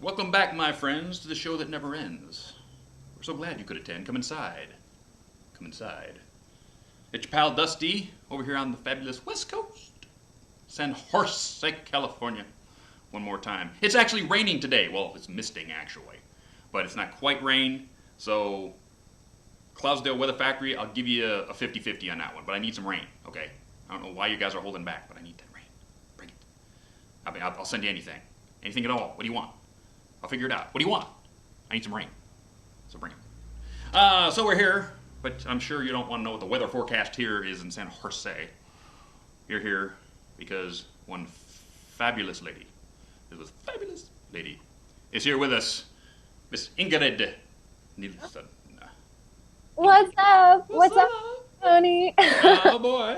Welcome back, my friends, to the show that never ends. We're so glad you could attend. Come inside. Come inside. It's your pal Dusty over here on the fabulous West Coast. San Jose, California. One more time. It's actually raining today. Well, it's misting, actually. But it's not quite rain, so Cloudsdale Weather Factory, I'll give you a 50-50 on that one. But I need some rain, okay? I don't know why you guys are holding back, but I need that rain. Bring it. I mean, I'll send you anything. Anything at all. What do you want? I'll figure it out. What do you want? I need some rain. So bring it. So we're here, but I'm sure you don't want to know what the weather forecast here is in San Jose. You're here because one fabulous lady, is here with us. Miss Ingrid Nilson. What's up? What's up, Tony? Oh boy.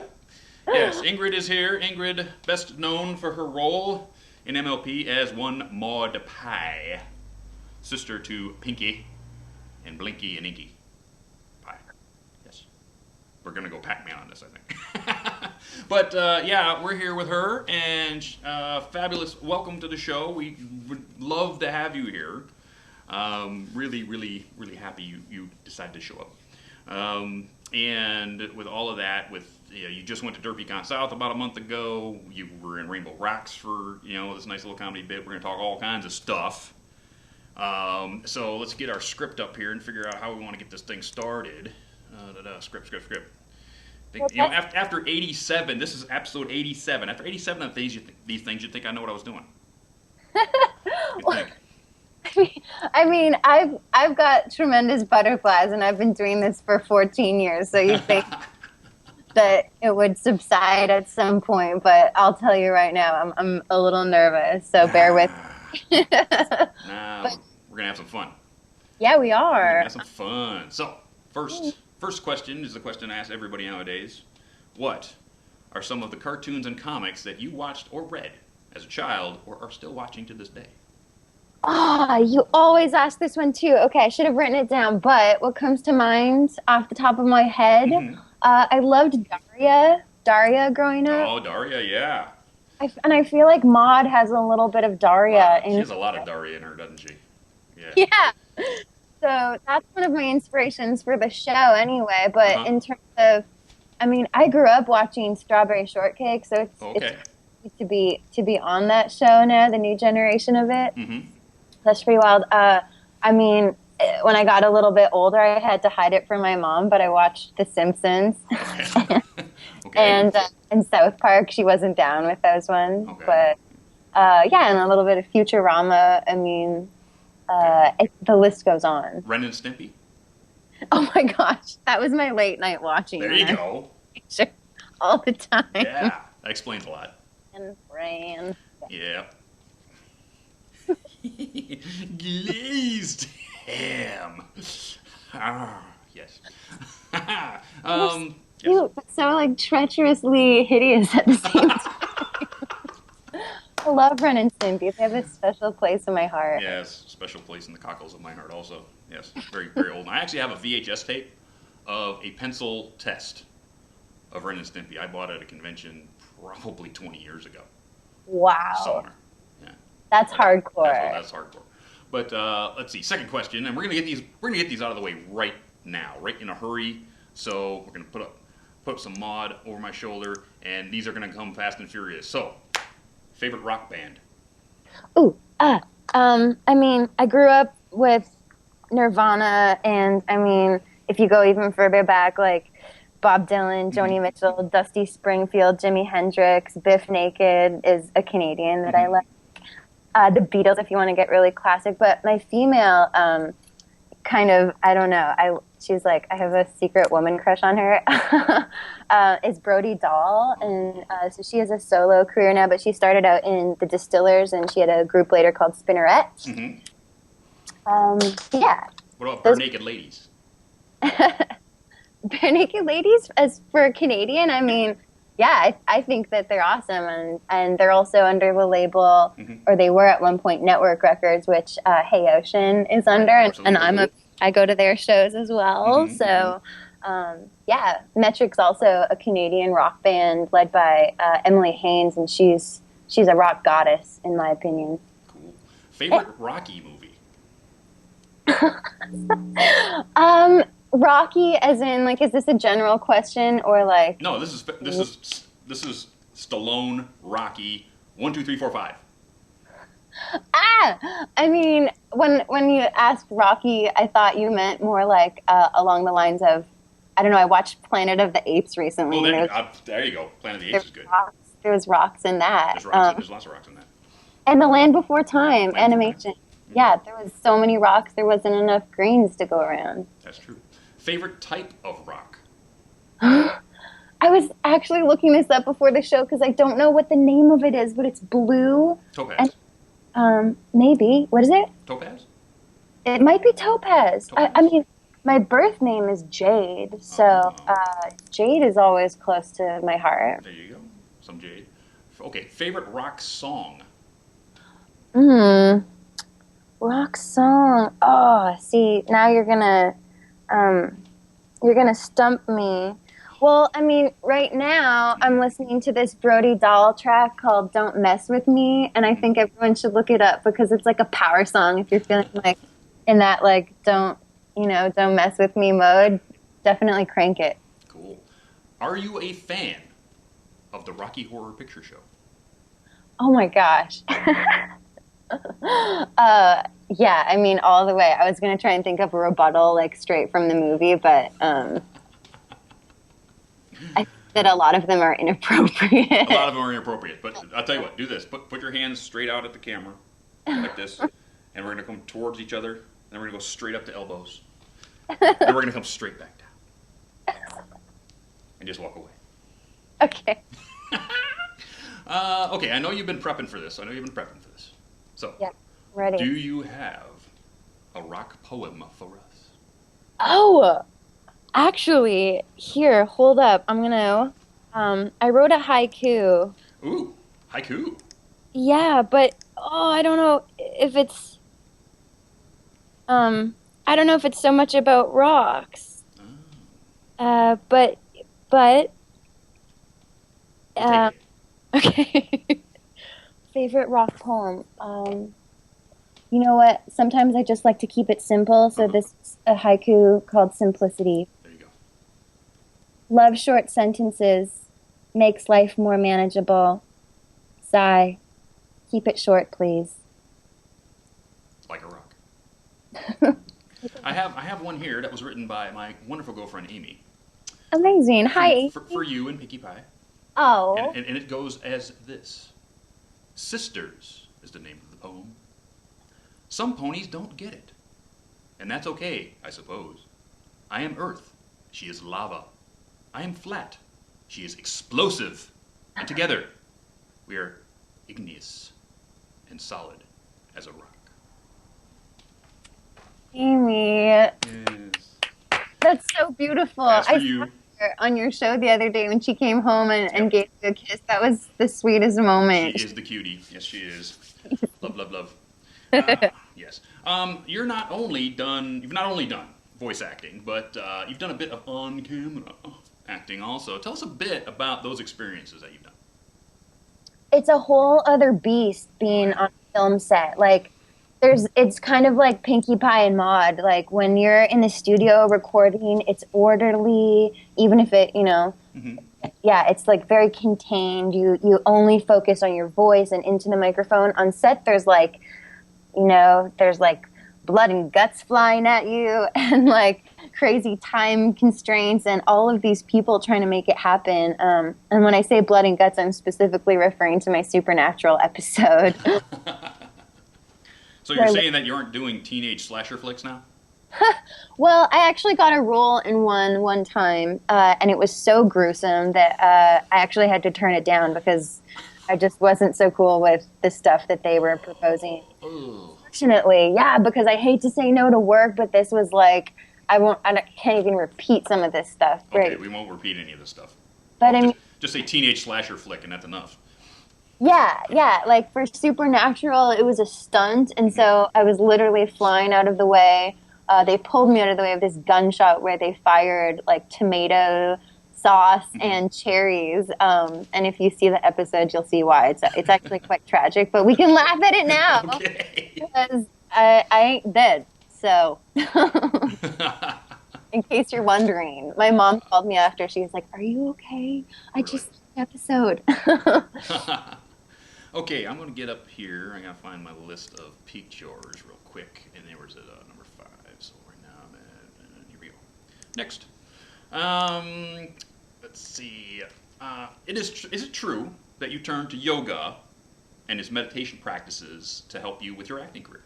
Yes, Ingrid is here. Ingrid, best known for her role in MLP as one Maud Pie, sister to Pinkie and Blinky and Inky Pie. Yes. We're going to go Pac-Man on this, I think. But, yeah, we're here with her, and fabulous welcome to the show. We would love to have you here. Really, really, really happy you decided to show up. And with all of that, you just went to DerpyCon South about a month ago. You were in Rainbow Rocks for this nice little comedy bit. We're going to talk all kinds of stuff. So let's get our script up here and figure out how we want to get this thing started. Script. After 87, this is episode 87. After 87 of these things, you'd think I know what I was doing. You think? I mean, I've got tremendous butterflies, and I've been doing this for 14 years. So you think that it would subside at some point? But I'll tell you right now, I'm a little nervous. So bear with me. We're gonna have some fun. Yeah, we are. We're gonna have some fun. So first question is the question I ask everybody nowadays: what are some of the cartoons and comics that you watched or read as a child, or are still watching to this day? Ah, you always ask this one too. Okay, I should have written it down, but what comes to mind off the top of my head, I loved Daria growing up. Oh, Daria, yeah. And I feel like Maude has a little bit of Daria in her. She has a lot of Daria in her, doesn't she? Yeah. So that's one of my inspirations for the show anyway, but in terms of, I mean, I grew up watching Strawberry Shortcake, so it's to be on that show now, the new generation of it. That's pretty wild. I mean, when I got a little bit older, I had to hide it from my mom, but I watched The Simpsons. And South Park. She wasn't down with those ones. But, yeah, and a little bit of Futurama. I mean, the list goes on. Ren and Stimpy? Oh, my gosh. That was my late night watching. There you go. All the time. Yeah, that explains a lot. And Ran. Yeah. Glazed ham. Yes. Cute, but so like treacherously hideous at the same time. I love Ren and Stimpy. They have a special place in my heart. Yes, special place in the cockles of my heart also. Yes, very, very old. I actually have a VHS tape of a pencil test of Ren and Stimpy. I bought it at a convention probably 20 years ago. Wow. Somewhere. Yeah. That's hardcore. That's hardcore. But let's see. Second question, and we're gonna get these out of the way right now, right in a hurry. So we're gonna put up some Maude over my shoulder, and these are gonna come fast and furious. So, favorite rock band? Ooh, I mean, I grew up with Nirvana, and I mean, if you go even further back, like Bob Dylan, Joni Mitchell, Dusty Springfield, Jimi Hendrix, Biff Naked is a Canadian that I like. The Beatles, if you want to get really classic. But my female, kind of, I don't know. She's like, I have a secret woman crush on her. Is Brody Dahl, and so she has a solo career now. But she started out in the Distillers, and she had a group later called Spinneret. Yeah. What about Bare Naked Ladies? Bare Naked Ladies, as for a Canadian, I mean, yeah, I think that they're awesome, and they're also under the label, or they were at one point, Network Records, which Hey Ocean is under, and I go to their shows as well. So, yeah, Metric's also a Canadian rock band led by Emily Haynes, and she's a rock goddess in my opinion. Cool. Favorite Rocky movie? Rocky, as in, like, is this a general question or like? No, this is Stallone Rocky 1, 2, 3, 4, 5. I mean, when you asked Rocky, I thought you meant more like along the lines of, I don't know. I watched Planet of the Apes recently. Well, there you go. Planet of the Apes is good. There was rocks in that. There's lots of rocks in that. And The Land Before Time animation. Yeah, there was so many rocks. There wasn't enough greens to go around. That's true. Favorite type of rock? I was actually looking this up before the show because I don't know what the name of it is, but it's blue. Topaz. And, maybe. What is it? Topaz? It might be topaz. I mean, my birth name is Jade, so Jade is always close to my heart. There you go. Some Jade. Okay, favorite rock song? Rock song. Oh, see, now you're gonna stump me. Well, I mean, right now I'm listening to this Brody Doll track called "Don't Mess with Me," and I think everyone should look it up because it's like a power song. If you're feeling like in that like don't mess with me mode, definitely crank it. Cool. Are you a fan of the Rocky Horror Picture Show? Oh my gosh. Yeah, I mean, all the way. I was going to try and think of a rebuttal, like, straight from the movie, but I think that a lot of them are inappropriate. A lot of them are inappropriate, but I'll tell you what, do this. Put your hands straight out at the camera, like this, and we're going to come towards each other, then we're going to go straight up to elbows, and we're going to come straight back down. And just walk away. Okay. Okay, I know you've been prepping for this. So, yeah, ready. Do you have a rock poem for us? Oh, actually, here, hold up. I'm gonna, I wrote a haiku. Ooh, haiku. Yeah, but, I don't know if it's, I don't know if it's so much about rocks. Oh. But, okay. Favorite rock poem. You know what? Sometimes I just like to keep it simple, so this is a haiku called Simplicity. There you go. Love short sentences, makes life more manageable. Sigh. Keep it short, please. Like a rock. I have one here that was written by my wonderful girlfriend Amy. Amazing. Hi. For you and Pinkie Pie. Oh. And it goes as this. Sisters is the name of the poem. Some ponies don't get it. And that's okay, I suppose. I am earth. She is lava. I am flat. She is explosive. And together, we are igneous and solid as a rock. Amy. Yes. That's so beautiful. As for you. On your show the other day when she came home and gave you a kiss. That was the sweetest moment. She is the cutie. Yes, she is. Love, love, love. Yes. You've not only done voice acting, but you've done a bit of on-camera acting also. Tell us a bit about those experiences that you've done. It's a whole other beast being on a film set. Like, it's kind of like Pinkie Pie and Maude. Like, when you're in the studio recording, it's orderly, even if it, yeah, it's like very contained. You only focus on your voice and into the microphone. On set, there's like blood and guts flying at you and like crazy time constraints and all of these people trying to make it happen. And when I say blood and guts, I'm specifically referring to my Supernatural episode. So you're saying that you aren't doing teenage slasher flicks now? Well, I actually got a role in one time, and it was so gruesome that I actually had to turn it down because I just wasn't so cool with the stuff that they were proposing. Ooh. Fortunately, yeah, because I hate to say no to work, but this was like, I can't even repeat some of this stuff. Okay, right? we won't repeat any of this stuff. But I mean, just say teenage slasher flick, and that's enough. Yeah. Like for Supernatural, it was a stunt, and so I was literally flying out of the way. They pulled me out of the way of this gunshot where they fired like tomato sauce and cherries. And if you see the episode, you'll see why. It's actually quite tragic, but we can laugh at it now because I ain't dead. So, in case you're wondering, my mom called me after. She was like, "Are you okay? I just episode." Okay, I'm going to get up here. I got to find my list of peak chores real quick. And there was number 5. So right now I'm at, here we go. Next. Let's see. Is it true that you turned to yoga and its meditation practices to help you with your acting career?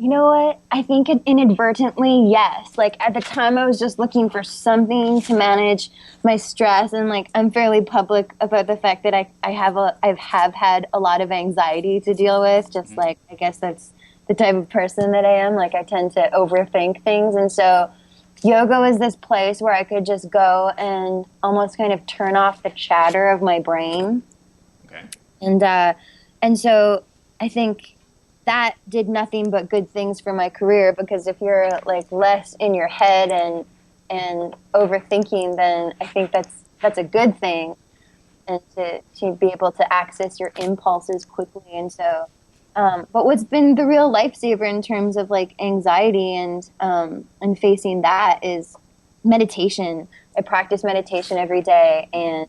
You know what? I think inadvertently, yes. Like at the time, I was just looking for something to manage my stress, and like I'm fairly public about the fact that I have had a lot of anxiety to deal with. Just like I guess that's the type of person that I am. Like I tend to overthink things, and so yoga was this place where I could just go and almost kind of turn off the chatter of my brain. Okay. And so I think that did nothing but good things for my career, because if you're like less in your head and overthinking, then I think that's a good thing, and to be able to access your impulses quickly. And so but what's been the real lifesaver in terms of like anxiety and facing that is meditation. I practice meditation every day, and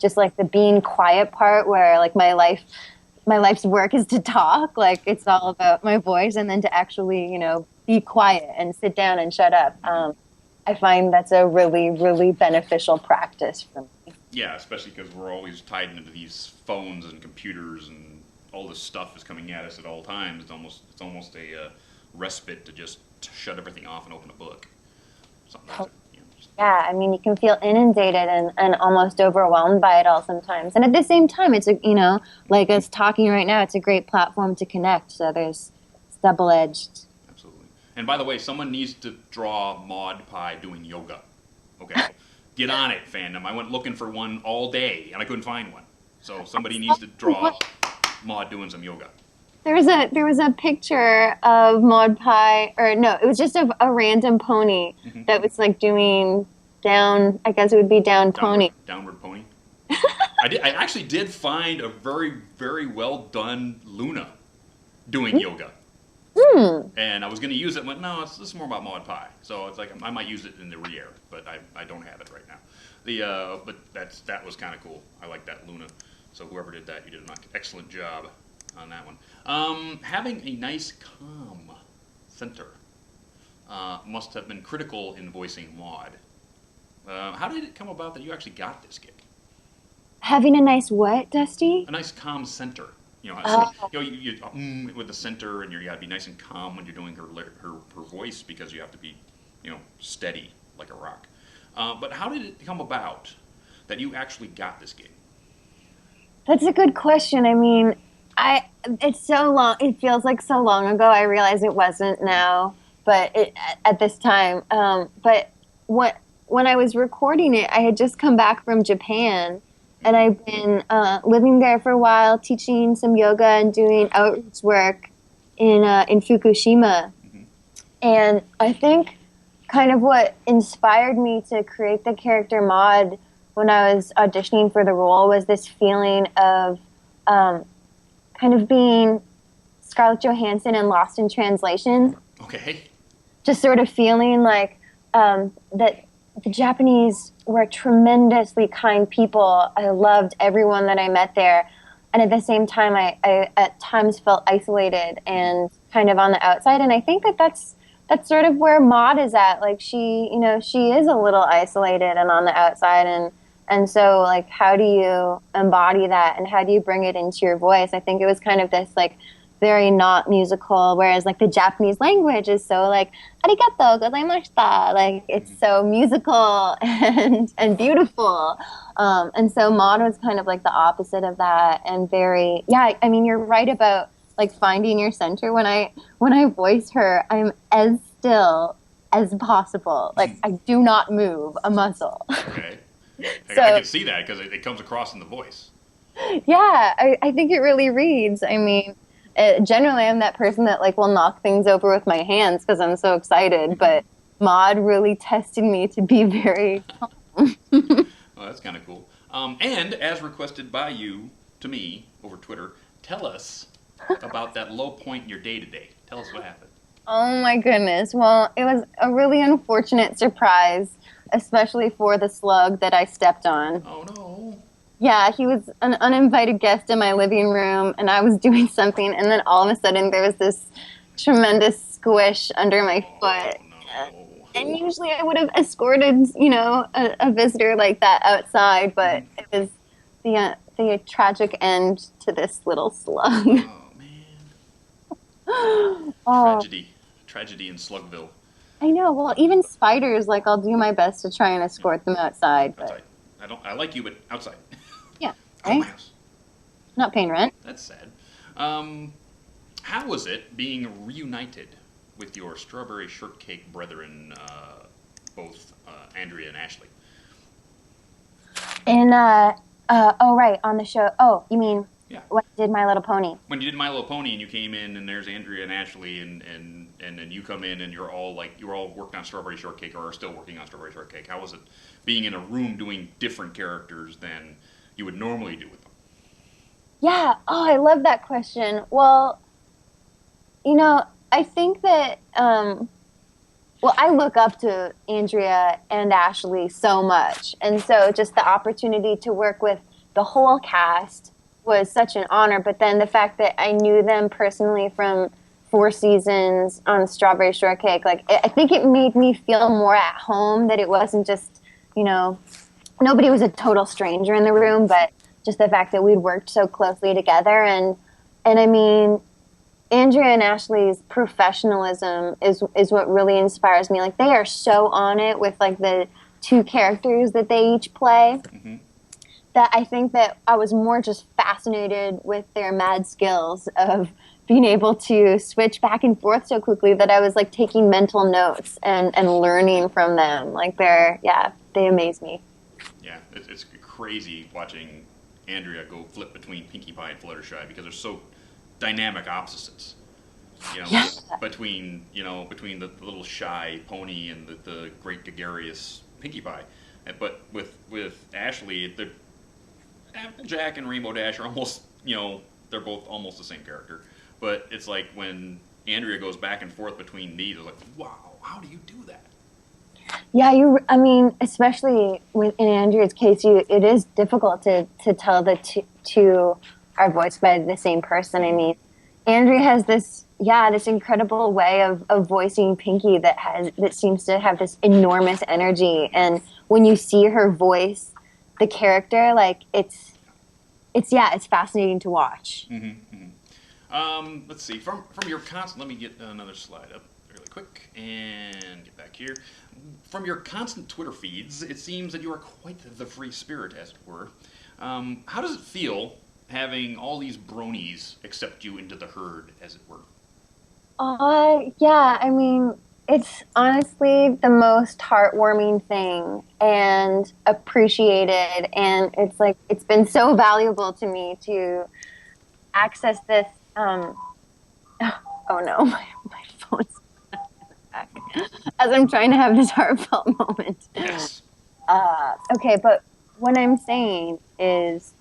just like the being quiet part where like my life's work is to talk, like it's all about my voice, and then to actually, you know, be quiet and sit down and shut up. I find that's a really, really beneficial practice for me. Yeah, especially because we're always tied into these phones and computers, and all this stuff is coming at us at all times. It's almost a respite to just shut everything off and open a book. Something like that. Yeah, I mean, you can feel inundated and almost overwhelmed by it all sometimes. And at the same time, it's like us talking right now, it's a great platform to connect. So it's double-edged. Absolutely. And by the way, someone needs to draw Maud Pie doing yoga. Okay, get on it, fandom. I went looking for one all day and I couldn't find one. So somebody needs to draw Maud doing some yoga. There was a picture of Maud Pie, or no, it was just a random pony that was like doing down. I guess it would be downward pony. Downward pony. I actually did find a very, very well done Luna doing yoga. And I was going to use it. But no, this is more about Maud Pie. So it's like I might use it in the rear, but I don't have it right now. But that was kind of cool. I like that Luna. So whoever did that, you did an excellent job on that one. Having a nice, calm center must have been critical in voicing Maud. How did it come about that you actually got this gig? Having a nice what, Dusty? A nice, calm center. You with the center, and you got to be nice and calm when you're doing her voice, because you have to be, steady like a rock. But how did it come about that you actually got this gig? That's a good question. I mean, it's so long. It feels like so long ago. I realize it wasn't now, but at this time. But when I was recording it, I had just come back from Japan, and I've been living there for a while, teaching some yoga and doing outreach work in Fukushima. And I think kind of what inspired me to create the character Maud when I was auditioning for the role was this feeling of kind of being Scarlett Johansson in Lost in Translation. Okay. Just sort of feeling like that the Japanese were tremendously kind people. I loved everyone that I met there. And at the same time, I at times felt isolated and kind of on the outside. And I think that's sort of where Maud is at. Like she is a little isolated and on the outside. And so, like, how do you embody that, and how do you bring it into your voice? I think it was kind of this, like, very not musical, whereas, like, the Japanese language is so, like, arigato gozaimashita. Like, it's so musical and beautiful. And so Maud was kind of, like, the opposite of that, and very, I mean, you're right about, like, finding your center. When I voice her, I'm as still as possible. Like, I do not move a muscle. Okay. So, I can see that because it comes across in the voice. Yeah, I think it really reads. I mean, generally I'm that person that like will knock things over with my hands because I'm so excited. But Maud really tested me to be very calm Well, that's kind of cool. And as requested by you to me over Twitter, tell us about that low point in your day-to-day. Tell us what happened. Oh my goodness. Well, it was a really unfortunate surprise, especially for the slug that I stepped on. Oh no. Yeah, he was an uninvited guest in my living room, and I was doing something, and then all of a sudden there was this tremendous squish under my foot. Oh, no. And usually I would have escorted, a visitor like that outside, but it was the tragic end to this little slug. Oh, man. Oh. Tragedy in Slugville. I know. Well, even spiders, like, I'll do my best to try and escort them outside. But... Outside. I like you, but outside. Yeah, Right? right? Not paying rent. That's sad. How was it being reunited with your strawberry shortcake brethren, both Andrea and Ashley? And, right, on the show. Oh, you mean when I did My Little Pony? When you did My Little Pony and you came in and there's Andrea and Ashley and then you come in and you're all working on strawberry shortcake or are still working on strawberry shortcake. How was it being in a room doing different characters than you would normally do with them? Yeah. Oh, I love that question. Well, I think that, I look up to Andrea and Ashley so much. And so just the opportunity to work with the whole cast was such an honor. But then the fact that I knew them personally from 4 seasons on Strawberry Shortcake, I think it made me feel more at home, that it wasn't just, nobody was a total stranger in the room, but just the fact that we'd worked so closely together. And I mean, Andrea and Ashley's professionalism is what really inspires me. Like, they are so on it with, like, the 2 characters that they each play, that I think that I was more just fascinated with their mad skills of being able to switch back and forth so quickly that I was, like, taking mental notes and learning from them. Like, they amaze me. Yeah, it's crazy watching Andrea go flip between Pinkie Pie and Fluttershy because they're so dynamic opposites. Between the little shy pony and the great gregarious Pinkie Pie. But with Ashley, Applejack and Rainbow Dash are almost, they're both almost the same character. But it's like when Andrea goes back and forth between these, it's like, wow, how do you do that? Yeah, especially in Andrea's case, it is difficult to tell the two are voiced by the same person. I mean, Andrea has this incredible way of voicing Pinkie that seems to have this enormous energy. And when you see her voice the character, like, it's fascinating to watch. Let's see, from your constant, let me get another slide up really quick and get back here. From your constant Twitter feeds, it seems that you are quite the free spirit, as it were. How does it feel having all these bronies accept you into the herd, as it were? Yeah, I mean, it's honestly the most heartwarming thing and appreciated, and it's like, it's been so valuable to me to access this, oh no, my phone's back as I'm trying to have this heartfelt moment. Yes. Okay, but what I'm saying is,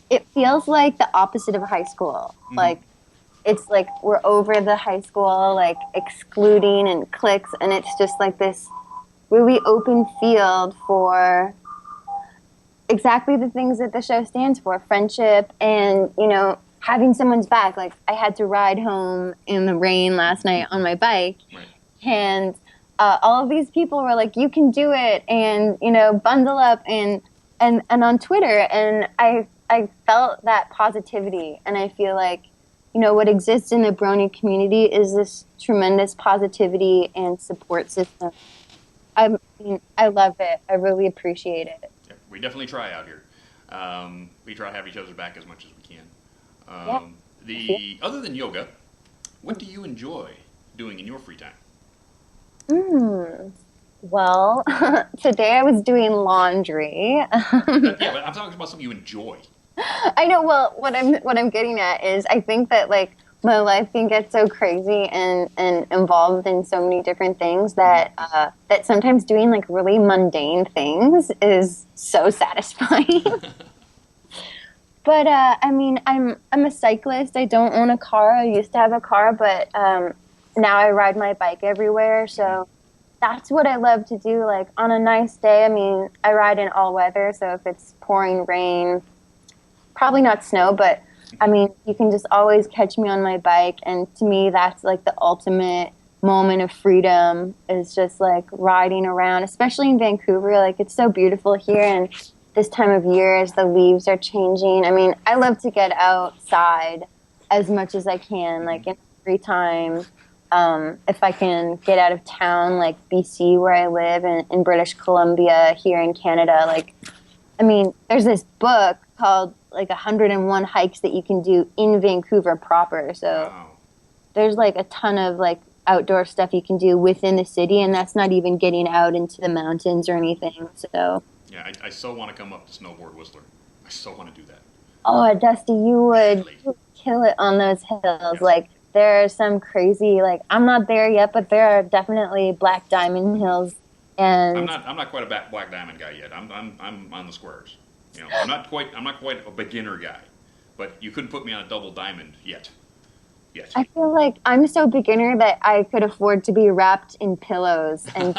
it feels like the opposite of high school. Like, it's like we're over the high school, like, excluding and cliques, and it's just like this really open field for exactly the things that the show stands for: friendship and, having someone's back. Like, I had to ride home in the rain last night on my bike, and all of these people were like, you can do it, and, bundle up, and on Twitter, and I felt that positivity, and I feel like, what exists in the Brony community is this tremendous positivity and support system. I love it. I really appreciate it. Yeah, we definitely try out here. We try to have each other's back as much as we can. Other than yoga, what do you enjoy doing in your free time? Well, today I was doing laundry. But I'm talking about something you enjoy. I know. Well, what I'm getting at is, I think that, like, my life can get so crazy and involved in so many different things that that sometimes doing like really mundane things is so satisfying. But I mean, I'm a cyclist. I don't own a car. I used to have a car, but now I ride my bike everywhere. So that's what I love to do. Like on a nice day, I mean, I ride in all weather. So if it's pouring rain, probably not snow, but I mean, you can just always catch me on my bike. And to me, that's like the ultimate moment of freedom, is just like riding around, especially in Vancouver. Like it's so beautiful here. And this time of year, as the leaves are changing, I mean, I love to get outside as much as I can, like in free time. If I can get out of town, like BC, where I live, and in British Columbia, here in Canada, like, I mean, there's this book called like 101 hikes that you can do in Vancouver proper. So there's like a ton of like outdoor stuff you can do within the city, and that's not even getting out into the mountains or anything. So yeah, I so want to come up to Snowboard Whistler. I so want to do that. oh, Dusty, you would kill it on those hills. Yeah. Like there are some crazy, like I'm not there yet, but there are definitely Black Diamond hills. And I'm not quite a Black Diamond guy yet. I'm on the squares. You know, I'm not quite a beginner guy, but you couldn't put me on a double diamond yet. I feel like I'm so beginner that I could afford to be wrapped in pillows and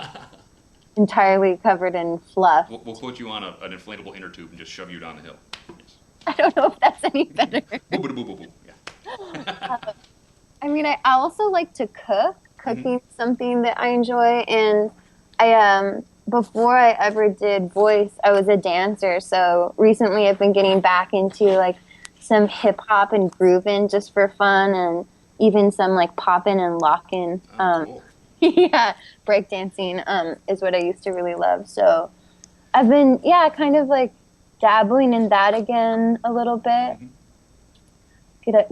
entirely covered in fluff. We'll put you on an inflatable inner tube and just shove you down the hill. Yes. I don't know if that's any better. Yeah. I mean, I also like to cook. Cooking's something that I enjoy, and I before I ever did voice, I was a dancer. So recently, I've been getting back into like some hip hop and grooving just for fun, and even some like popping and locking. Cool. Yeah, breakdancing is what I used to really love. So I've been, kind of like dabbling in that again a little bit.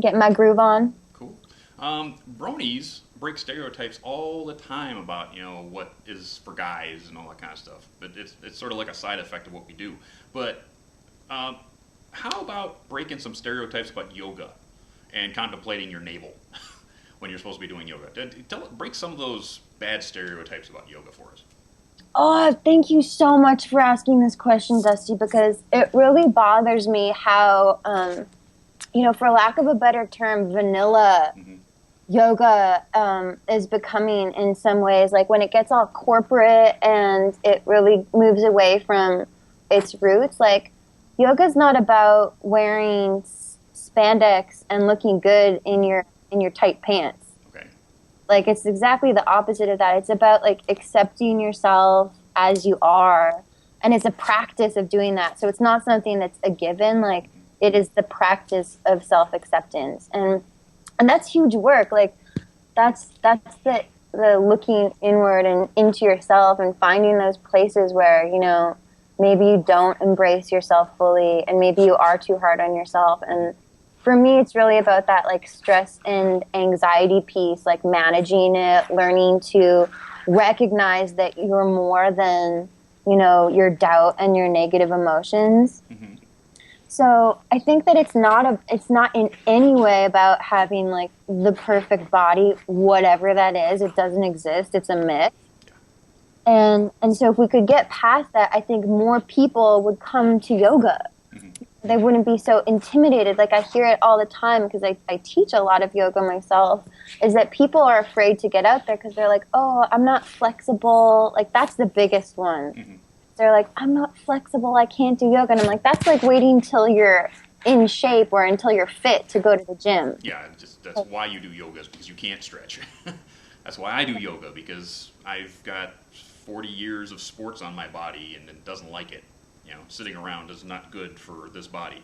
Get my groove on. Cool. Bronies break stereotypes all the time about, you know, what is for guys and all that kind of stuff. But it's sort of like a side effect of what we do. But how about breaking some stereotypes about yoga and contemplating your navel when you're supposed to be doing yoga? Break some of those bad stereotypes about yoga for us. Oh, thank you so much for asking this question, Dusty, because it really bothers me how, for lack of a better term, vanilla yoga is becoming in some ways. Like when it gets all corporate and it really moves away from its roots, like yoga's not about wearing spandex and looking good in your tight pants. Okay. Like it's exactly the opposite of that. It's about like accepting yourself as you are, and it's a practice of doing that. So it's not something that's a given. Like it is the practice of self-acceptance, and that's huge work. Like that's the looking inward and into yourself and finding those places where, you know, maybe you don't embrace yourself fully, and maybe you are too hard on yourself. And for me, it's really about that like stress and anxiety piece, like managing it, learning to recognize that you're more than, you know, your doubt and your negative emotions. So I think that it's not in any way about having like the perfect body, whatever that is. It doesn't exist. It's a myth. And so if we could get past that, I think more people would come to yoga. They wouldn't be so intimidated. Like I hear it all the time because I teach a lot of yoga myself, is that people are afraid to get out there because they're like, oh, I'm not flexible. Like that's the biggest one. They're like, I'm not flexible, I can't do yoga. And I'm like, that's like waiting until you're in shape or until you're fit to go to the gym. Yeah, that's why you do yoga, is because you can't stretch. That's why I do yoga, because I've got 40 years of sports on my body and it doesn't like it. You know, sitting around is not good for this body.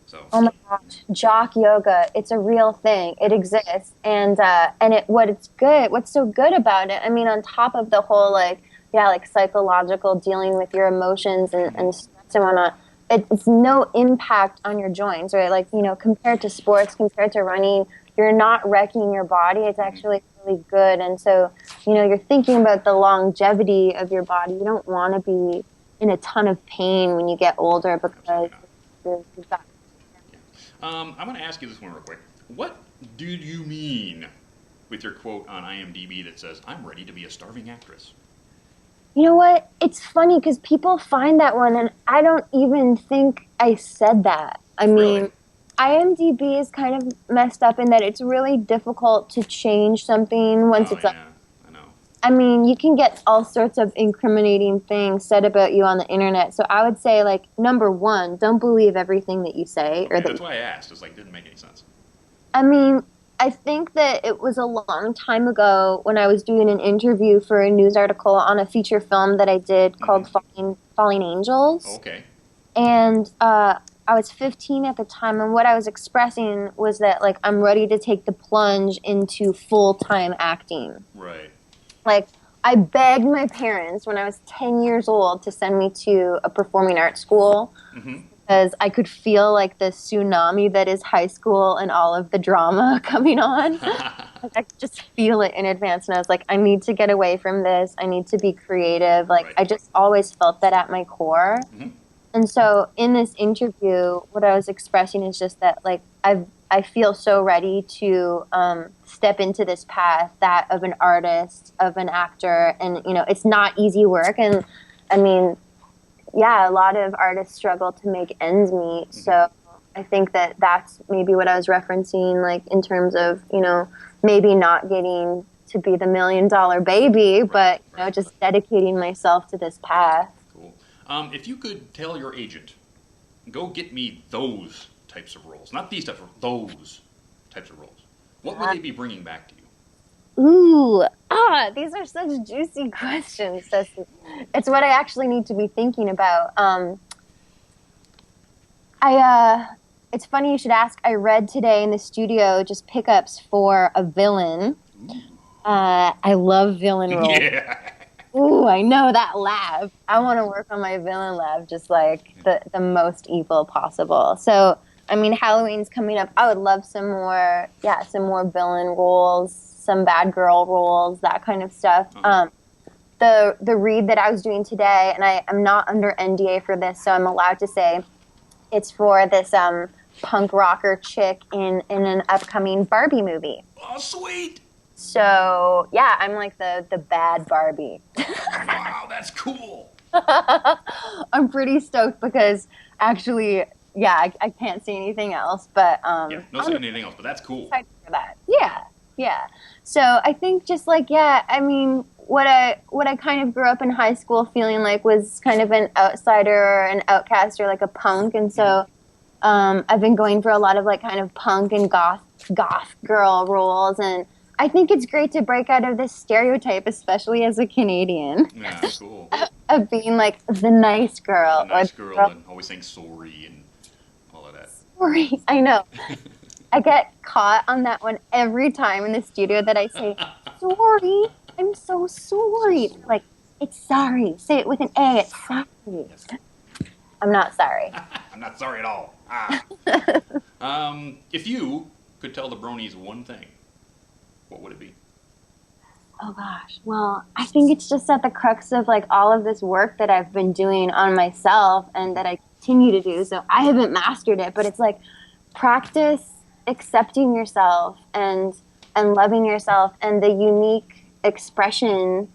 So. Oh my gosh, jock yoga, it's a real thing. It exists. And what's so good about it, I mean, on top of the whole like psychological dealing with your emotions and stress and whatnot, it's no impact on your joints, right? Like, you know, compared to sports, compared to running, you're not wrecking your body. It's actually really good. And so, you know, you're thinking about the longevity of your body. You don't want to be in a ton of pain when you get older because you've got... I'm going to ask you this one real quick. what did you mean with your quote on IMDb that says, "I'm ready to be a starving actress"? You know what? It's funny because people find that one, and I don't even think I said that. I mean, Really? IMDb is kind of messed up in that it's really difficult to change something once it's up. I know. I mean, you can get all sorts of incriminating things said about you on the internet. So I would say, like, number one, don't believe everything that you say. Okay, that's why I asked. It's like, didn't make any sense. I mean, I think that it was a long time ago when I was doing an interview for a news article on a feature film that I did called Falling Angels. Okay. And I was 15 at the time, and what I was expressing was that, like, I'm ready to take the plunge into full-time acting. Right. Like, I begged my parents when I was 10 years old to send me to a performing arts school because I could feel, like, the tsunami that is high school and all of the drama coming on. Like, I could just feel it in advance, and I was like, I need to get away from this. I need to be creative. Like, I just always felt that at my core. And so in this interview, what I was expressing is just that, like, I feel so ready to step into this path, that of an artist, of an actor. And, you know, it's not easy work. And, I mean, yeah, a lot of artists struggle to make ends meet. So I think that that's maybe what I was referencing, like, in terms of, you know, maybe not getting to be the $1 million baby, but, you know, just dedicating myself to this path. If you could tell your agent, go get me those types of roles, not these types of those types of roles, what would they be bringing back to you? Ooh, these are such juicy questions. It's what I actually need to be thinking about. It's funny you should ask. I read today in the studio just pickups for a villain. I love villain roles. Yeah. Ooh, I know that laugh. I want to work on my villain laugh, just like the most evil possible. So, I mean, Halloween's coming up. I would love some more villain roles, some bad girl roles, that kind of stuff. The read that I was doing today, and I'm not under NDA for this, so I'm allowed to say it's for this punk rocker chick in an upcoming Barbie movie. Oh, sweet! So, yeah, I'm like the bad Barbie. Wow, that's cool. I'm pretty stoked because actually, yeah, I can't see anything else. But yeah, no saying anything else, but that's cool. Excited for that. Yeah. So I think just like, yeah, I mean, what I kind of grew up in high school feeling like was kind of an outsider or an outcast or like a punk. And so I've been going for a lot of like kind of punk and goth girl roles, and I think it's great to break out of this stereotype, especially as a Canadian. Yeah, cool. Of being like the nice girl. The nice girl and always saying sorry and all of that. Sorry, I know. I get caught on that one every time in the studio that I say, sorry, I'm so sorry. Like, it's sorry. Say it with an A, it's sorry. Yes. I'm not sorry. I'm not sorry at all. If you could tell the Bronies one thing, what would it be? Oh gosh. Well, I think it's just at the crux of like all of this work that I've been doing on myself and that I continue to do. So I haven't mastered it, but it's like practice accepting yourself and loving yourself and the unique expression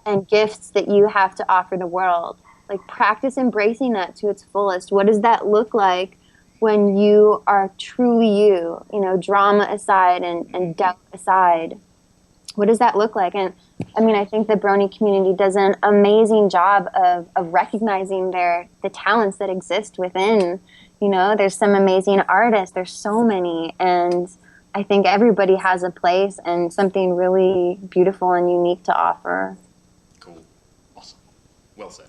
and gifts that you have to offer the world. Like practice embracing that to its fullest. What does that look like when you are truly you, drama aside and doubt aside? What does that look like? And I mean, I think the Brony community does an amazing job of recognizing the talents that exist within. There's some amazing artists. There's so many. And I think everybody has a place and something really beautiful and unique to offer. Cool. Awesome. Well said.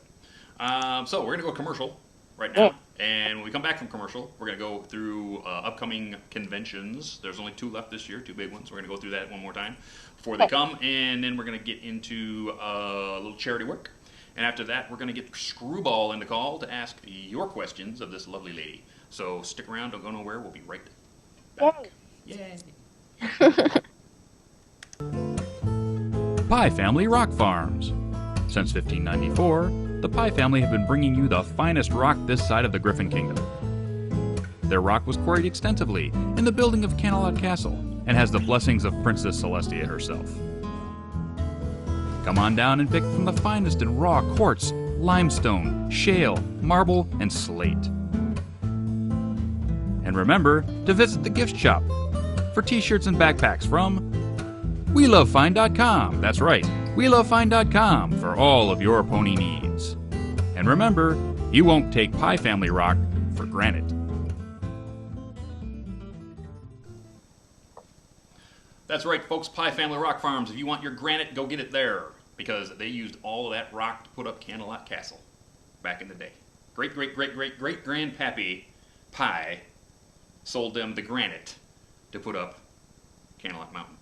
So we're going to go commercial right now. Yeah. And when we come back from commercial, we're going to go through upcoming conventions. There's only 2 left this year, 2 big ones. We're going to go through that one more time before they come. And then we're going to get into a little charity work. And after that, we're going to get Screwball in the call to ask your questions of this lovely lady. So stick around. Don't go nowhere. We'll be right back. Yay. Pie Family Rock Farms. Since 1594, the Pie family have been bringing you the finest rock this side of the Griffin Kingdom. their rock was quarried extensively in the building of Camelot Castle and has the blessings of Princess Celestia herself. Come on down and pick from the finest in raw quartz, limestone, shale, marble, and slate. And remember to visit the gift shop for t-shirts and backpacks from WeLoveFine.com. That's right, WeLoveFine.com for all of your pony needs. And remember, you won't take Pie Family rock for granted. That's right, folks. Pie Family Rock Farms. If you want your granite, go get it there, because they used all of that rock to put up Camelot Castle back in the day. Great-great-great-great-great-grandpappy Pie sold them the granite to put up Camelot Mountain.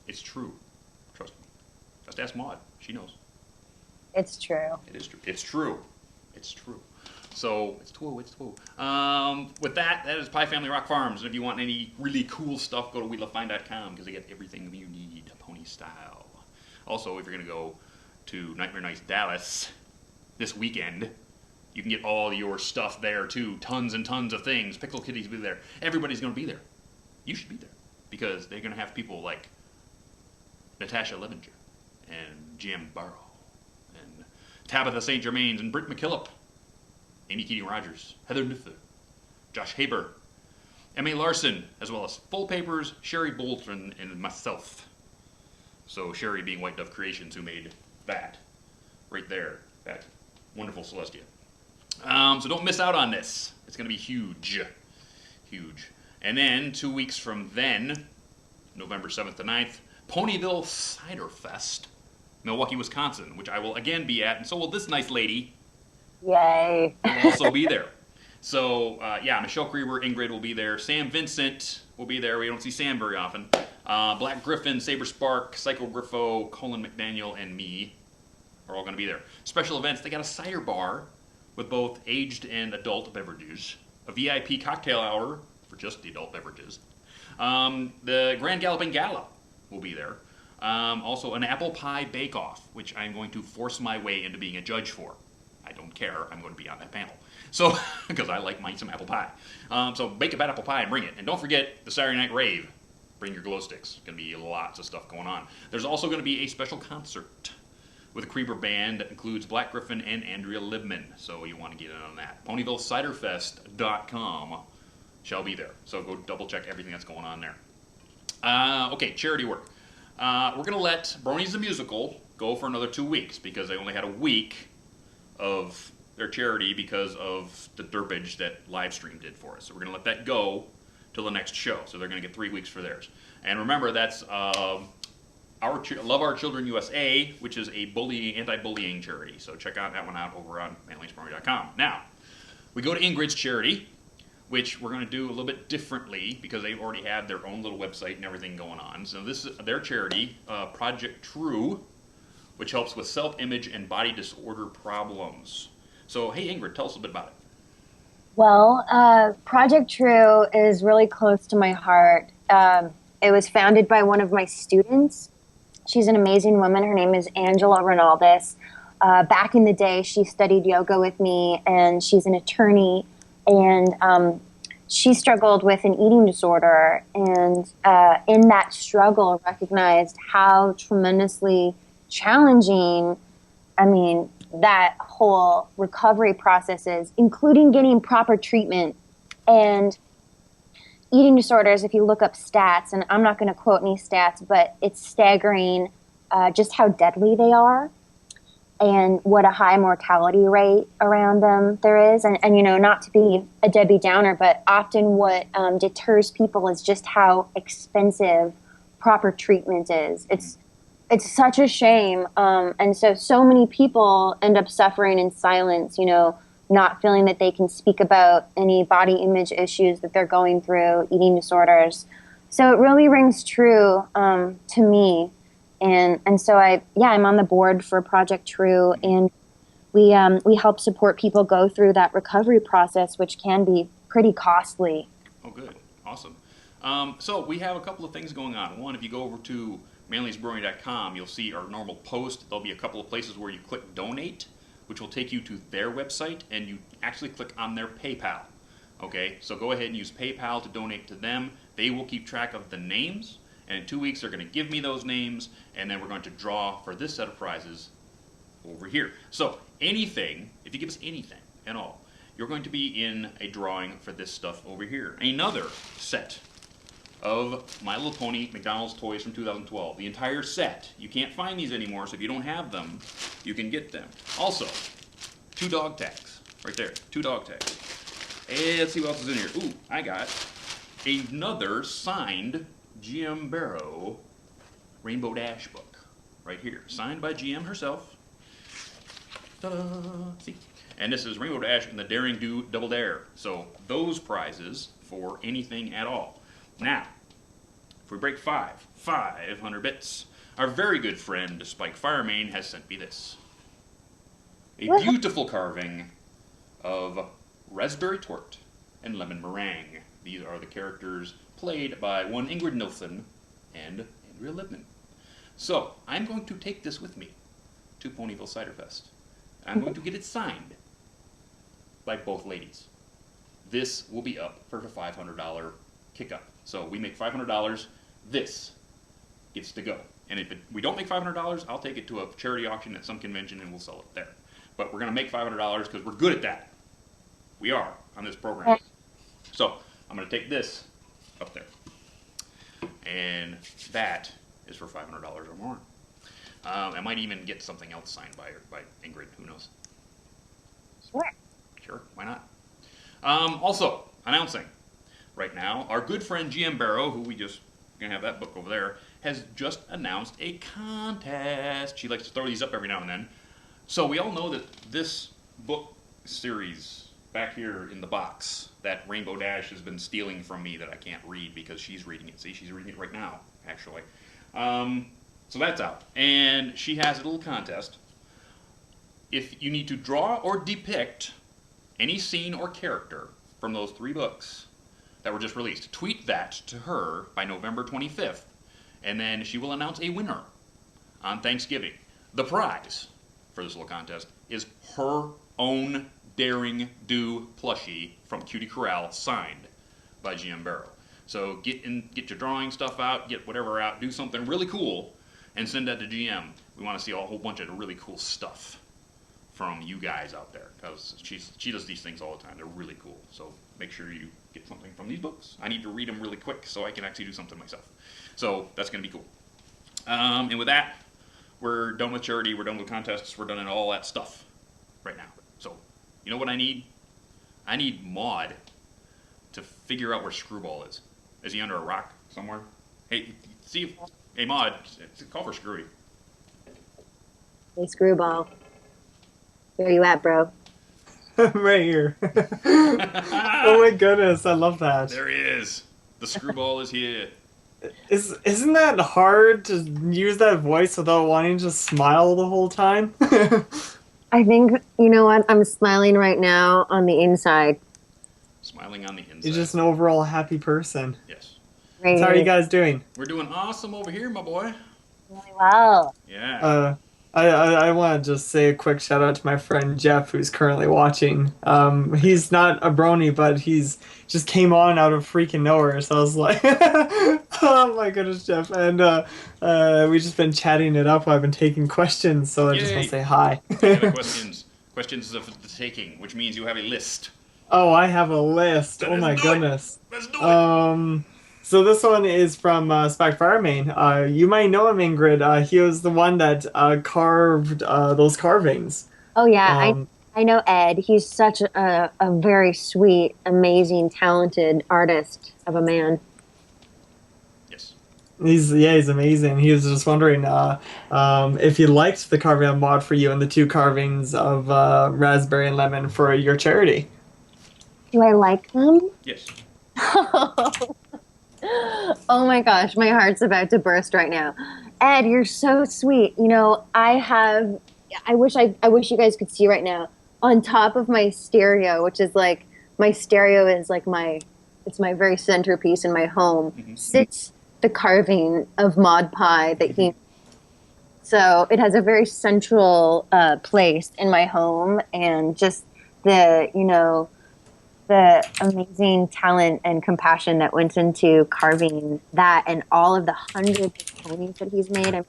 It's true. Trust me. Just ask Maud. She knows. It's true. It is true. It's true. It's true. So, it's true. With that is Pie Family Rock Farms. And if you want any really cool stuff, go to WeLoveFine.com, because they get everything you need, pony style. Also, if you're going to go to Nightmare Nights Dallas this weekend, you can get all your stuff there, too. Tons and tons of things. Pixel Kitties will be there. Everybody's going to be there. You should be there, because they're going to have people like Natasha Levinger and Jim Barrow and Tabitha St. Germains and Britt McKillop, Amy Keating Rogers, Heather Niffer, Josh Haber, Emmy Larson, as well as Full Papers, Sherry Bolton, and myself. So Sherry being White Dove Creations, who made that right there, that wonderful Celestia. So don't miss out on this. It's going to be huge. Huge. And then 2 weeks from then, November 7th to 9th, Ponyville Cider Fest, Milwaukee, Wisconsin, which I will again be at, and so will this nice lady. Yay. Will also be there. So, yeah, Michelle Krieber, Ingrid will be there. Sam Vincent will be there. We don't see Sam very often. Black Griffin, Saber Spark, Psycho Griffo, Colin McDaniel, and me are all going to be there. Special events, they got a cider bar with both aged and adult beverages, a VIP cocktail hour for just the adult beverages. The Grand Galloping Gala will be there. Also, an apple pie bake-off, which I'm going to force my way into being a judge for. I don't care. I'm going to be on that panel. So, because I like some apple pie. So bake a bad apple pie and bring it. And don't forget the Saturday Night Rave. Bring your glow sticks. Going to be lots of stuff going on. There's also going to be a special concert with a Krieber band that includes Black Griffin and Andrea Libman. So you want to get in on that. PonyvilleCiderFest.com shall be there. So go double check everything that's going on there. Okay, charity work. We're going to let Brony's the Musical go for another 2 weeks, because they only had a week of their charity because of the derpage that Livestream did for us. So we're going to let that go till the next show. So they're going to get 3 weeks for theirs. And remember, that's Love Our Children USA, which is a anti-bullying charity. So check that one out over on manlysbrony.com. Now, we go to Ingrid's charity, which we're going to do a little bit differently because they already have their own little website and everything going on. So this is their charity, Project True, which helps with self-image and body disorder problems. So, hey, Ingrid, tell us a bit about it. Well, Project True is really close to my heart. It was founded by one of my students. She's an amazing woman. Her name is Angela Ronaldez. Back in the day, she studied yoga with me, and she's an attorney. And she struggled with an eating disorder, and in that struggle recognized how tremendously challenging, that whole recovery process is, including getting proper treatment. And eating disorders, if you look up stats, and I'm not going to quote any stats, but it's staggering just how deadly they are and what a high mortality rate around them there is. And not to be a Debbie Downer, but often what deters people is just how expensive proper treatment is. It's such a shame. And so many people end up suffering in silence, not feeling that they can speak about any body image issues that they're going through, eating disorders. So it really rings true to me. And so I'm on the board for Project True, and we help support people go through that recovery process, which can be pretty costly. Oh, good. Awesome. So we have a couple of things going on. One, if you go over to manlysbrony.com, you'll see our normal post. There'll be a couple of places where you click donate, which will take you to their website, and you actually click on their PayPal. Okay, so go ahead and use PayPal to donate to them. They will keep track of the names, and in 2 weeks they're going to give me those names, and then we're going to draw for this set of prizes over here. So anything, if you give us anything at all, you're going to be in a drawing for this stuff over here. Another set of My Little Pony McDonald's toys from 2012. The entire set. You can't find these anymore, so if you don't have them, you can get them. Also, 2 dog tags. Right there. 2 dog tags. And let's see what else is in here. Ooh, I got another signed GM Barrow Rainbow Dash book. Right here. Signed by GM herself. Ta-da! See? And this is Rainbow Dash and the Daring Do Double Dare. So those prizes for anything at all. Now, if we break 500 bits, our very good friend Spike Firemane has sent me this. A beautiful carving of Raspberry Tort and Lemon Meringue. These are the characters played by one Ingrid Nilson and Andrea Libman. So, I'm going to take this with me to Ponyville Cider Fest. I'm going to get it signed by both ladies. This will be up for a $500 kick-up. So we make $500, this gets to go. And if we don't make $500, I'll take it to a charity auction at some convention and we'll sell it there. But we're going to make $500 because we're good at that. We are on this program. So I'm going to take this up there. And that is for $500 or more. I might even get something else signed by Ingrid. Who knows? Sure. Sure, why not? Also, announcing right now, our good friend GM Barrow, who we just gonna have that book over there, has just announced a contest. She likes to throw these up every now and then. So we all know that this book series back here in the box that Rainbow Dash has been stealing from me that I can't read because she's reading it. See, she's reading it right now, actually. So that's out. And she has a little contest. If you need to draw or depict any scene or character from those 3 books that were just released, tweet that to her by November 25th, and then she will announce a winner on Thanksgiving. The prize for this little contest is her own Daring Do plushie from Cutie Corral, signed by GM Barrow. So get your drawing stuff out, get whatever out, do something really cool, and send that to GM. We want to see a whole bunch of really cool stuff from you guys out there, because she does these things all the time. They're really cool. So make sure you get something from these books. I need to read them really quick so I can actually do something myself. So that's going to be cool. And with that, we're done with charity, we're done with contests, we're done in all that stuff right now. So you know what I need? I need Maud to figure out where Screwball is. Is he under a rock somewhere? Hey, see if... Hey, Maud, call for Screwy. Hey, Screwball. Where you at, bro? I'm right here. Oh my goodness, I love that. There he is. The Screwball is here. Isn't that hard to use that voice without wanting to just smile the whole time? I think, you know what? I'm smiling right now on the inside. Smiling on the inside. You're just an overall happy person. Yes. Right. So how are you guys doing? We're doing awesome over here, my boy. Really well. Yeah. I want to just say a quick shout out to my friend Jeff, who's currently watching. He's not a brony, but he's just came on out of freaking nowhere. So I was like, oh my goodness, Jeff. And we've just been chatting it up while I've been taking questions. So I just want to say hi. Questions of the taking, which means you have a list. Oh, I have a list. Oh my goodness. Let's do it. So this one is from Spike Firemane. You might know him, Ingrid. He was the one that carved those carvings. Oh, yeah. I know Ed. He's such a very sweet, amazing, talented artist of a man. Yes. He's amazing. He was just wondering if he liked the carving of Maud for you and the 2 carvings of Raspberry and Lemon for your charity. Do I like them? Yes. Oh my gosh, my heart's about to burst right now. Ed, you're so sweet. You know, I wish you guys could see right now. On top of my stereo, which is like, my stereo is like it's my very centerpiece in my home, sits the carving of Maud Pie that he... So it has a very central place in my home, and just the, you know, the amazing talent and compassion that went into carving that and all of the hundreds of ponies that he's made.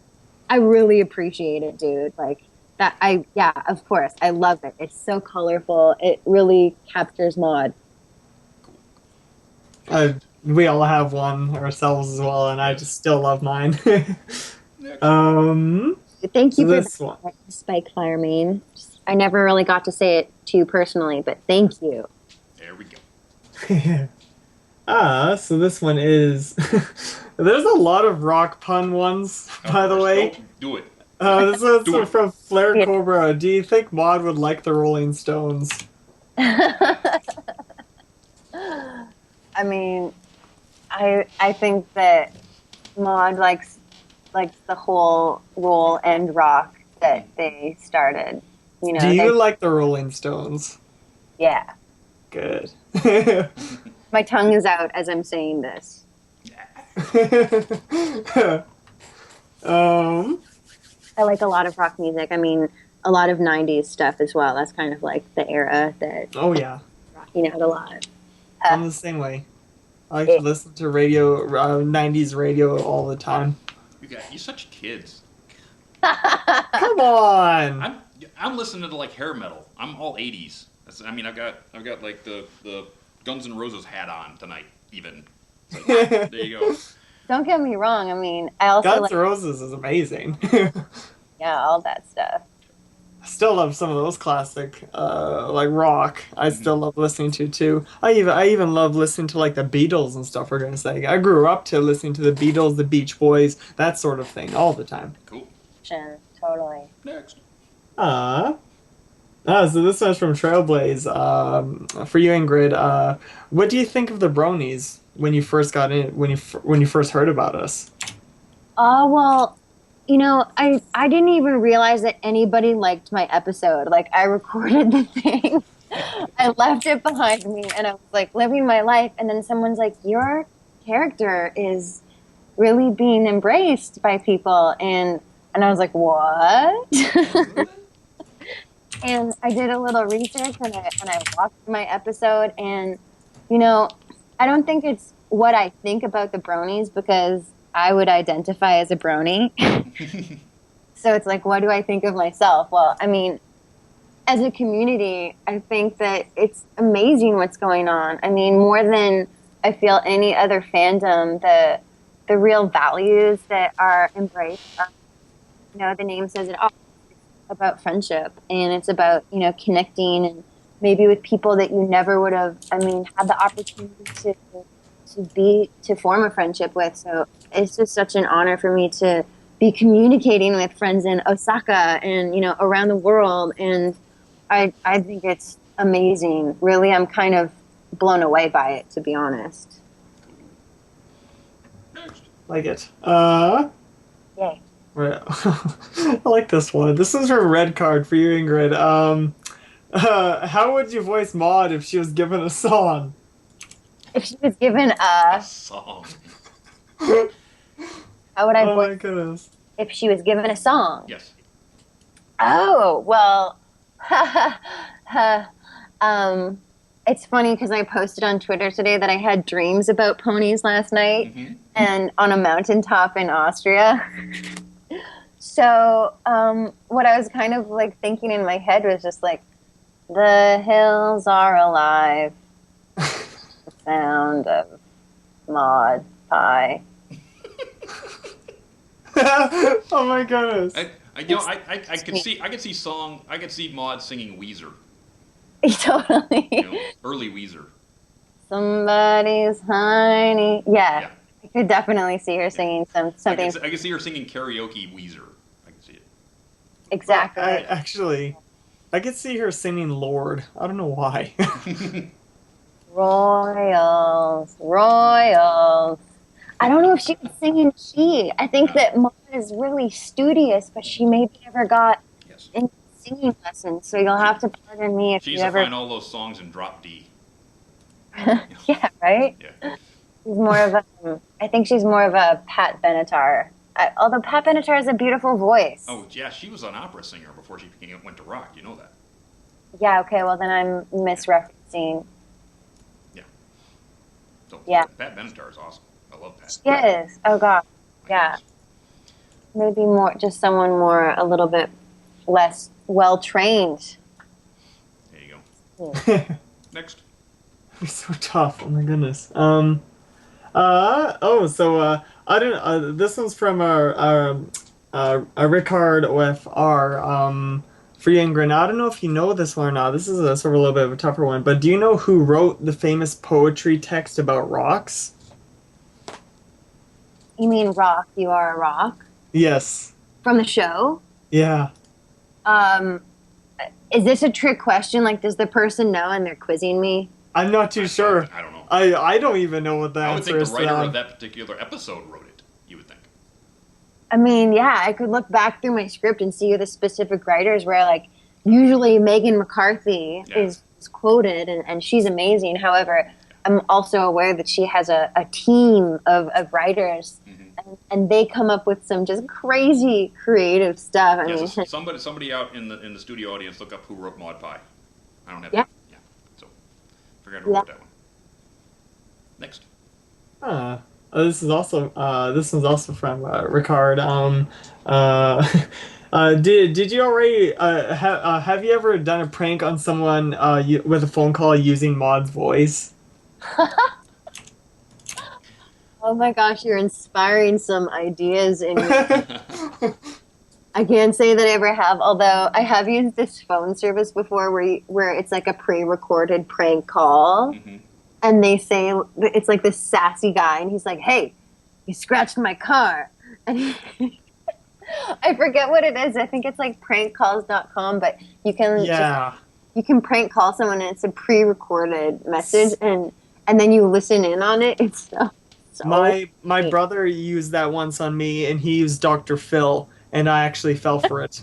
I really appreciate it, dude. Like that. Yeah, of course. I love it. It's so colorful. It really captures mod. We all have one ourselves as well, and I just still love mine. Thank you for this one. Spike Firemane. I never really got to say it to you personally, but thank you. There we go. So this one is... There's a lot of rock pun ones, by the way. Do it. This one's from Flare Cobra. Do you think Maud would like the Rolling Stones? I mean, I think that Maud likes the whole roll and rock that they started. You know, do you like the Rolling Stones? Yeah. Good. My tongue is out as I'm saying this. I like a lot of rock music. I mean, a lot of 90s stuff as well. That's kind of like the era that... Oh, yeah. Rocking out a lot. I'm the same way. I like to listen to radio, 90s radio all the time. You're such kids. Come on! I'm listening to like hair metal. I'm all 80s. I've got like the Guns N' Roses hat on tonight, even. So, there you go. Don't get me wrong. I mean, I also Guns N' Roses is amazing. Yeah, all that stuff. I still love some of those classic, like rock. I still love listening to too. I even love listening to like the Beatles and stuff. We're gonna say I grew up to listening to the Beatles, the Beach Boys, that sort of thing, all the time. Cool. Totally. Next. So this one's from Trailblaze. For you, Ingrid. What do you think of the Bronies when you first got in? When you first heard about us? Well, you know, I didn't even realize that anybody liked my episode. Like, I recorded the thing, I left it behind me, and I was like living my life. And then someone's like, "Your character is really being embraced by people," and I was like, "What?" And I did a little research, and I watched my episode, and you know, I don't think it's what I think about the Bronies, because I would identify as a Brony. So it's like, what do I think of myself? Well, I mean, as a community, I think that it's amazing what's going on. I mean, more than I feel any other fandom, the real values that are embraced are, you know, the name says it all. It's about friendship, and it's about, you know, connecting, and maybe with people that you never would have, I mean, had the opportunity to form a friendship with. So it's just such an honor for me to be communicating with friends in Osaka and, you know, around the world. And I think it's amazing. Really, I'm kind of blown away by it, to be honest. Like it. Yay. Right. I like this one. This is from Red Card for you, Ingrid. How would you voice Maud if she was given a song? If she was given a song. How would I voice? Oh my goodness. If she was given a song? Yes. Oh, well, it's funny because I posted on Twitter today that I had dreams about ponies last night, and on a mountaintop in Austria. So what I was kind of like thinking in my head was just like, the hills are alive. The sound of Maud Pie. Oh my goodness! I could see Maud singing Weezer. Totally. You know, early Weezer. Somebody's honey. Yeah. I could definitely see her singing something. I could see her singing karaoke Weezer. I can see it. Exactly. I could see her singing Lord. I don't know why. Royals. I don't know if she was singing key. I think that Maud is really studious, but she maybe never got any singing lessons. So you'll have to pardon me if she you used ever. to find all those songs in drop D. Yeah, right? Yeah. She's more of a. I think she's more of a Pat Benatar. Although Pat Benatar has a beautiful voice. Oh, yeah, she was an opera singer before she went to rock. You know that. Yeah, okay, well then I'm misreferencing. So, Yeah. Pat Benatar is awesome. I love Pat. Yes. Oh god. Yeah. Maybe just someone a little bit less well trained. There you go. Next. You're so tough. Oh my goodness. I don't. This one's from our Rickard with our Free Ingrid. I don't know if you know this one or not. This is a sort of a little bit of a tougher one. But do you know who wrote the famous poetry text about rocks? You mean rock? You are a rock Yes. from the show? Yeah. Is this a trick question? Like, does the person know and they're quizzing me? I'm not too sure. I don't know. I don't even know what the I would answer think is the to writer that. of that particular episode wrote it. You would think. I mean, yeah, I could look back through my script and see the specific writers where, like, usually Megan McCarthy is quoted, and she's amazing. However, I'm also aware that she has a team of writers, and they come up with some just crazy creative stuff. I mean, So somebody out in the studio audience, look up who wrote Maud Pie. I don't have Yeah. that. Yeah. So, figure out who wrote that one. Next. This one's also from Ricard. Did you already have you ever done a prank on someone with a phone call using Maud's voice? oh my gosh, you're inspiring some ideas in me. I can't say that I ever have, although I have used this phone service before where it's like a pre-recorded prank call. And they say, it's like this sassy guy, and he's like, hey, you scratched my car. And I forget what it is. I think it's like prankcalls.com, but you can you can prank call someone, and it's a pre-recorded message, and then you listen in on it. It's so my brother used that once on me, and he used Dr. Phil, and I actually fell for it.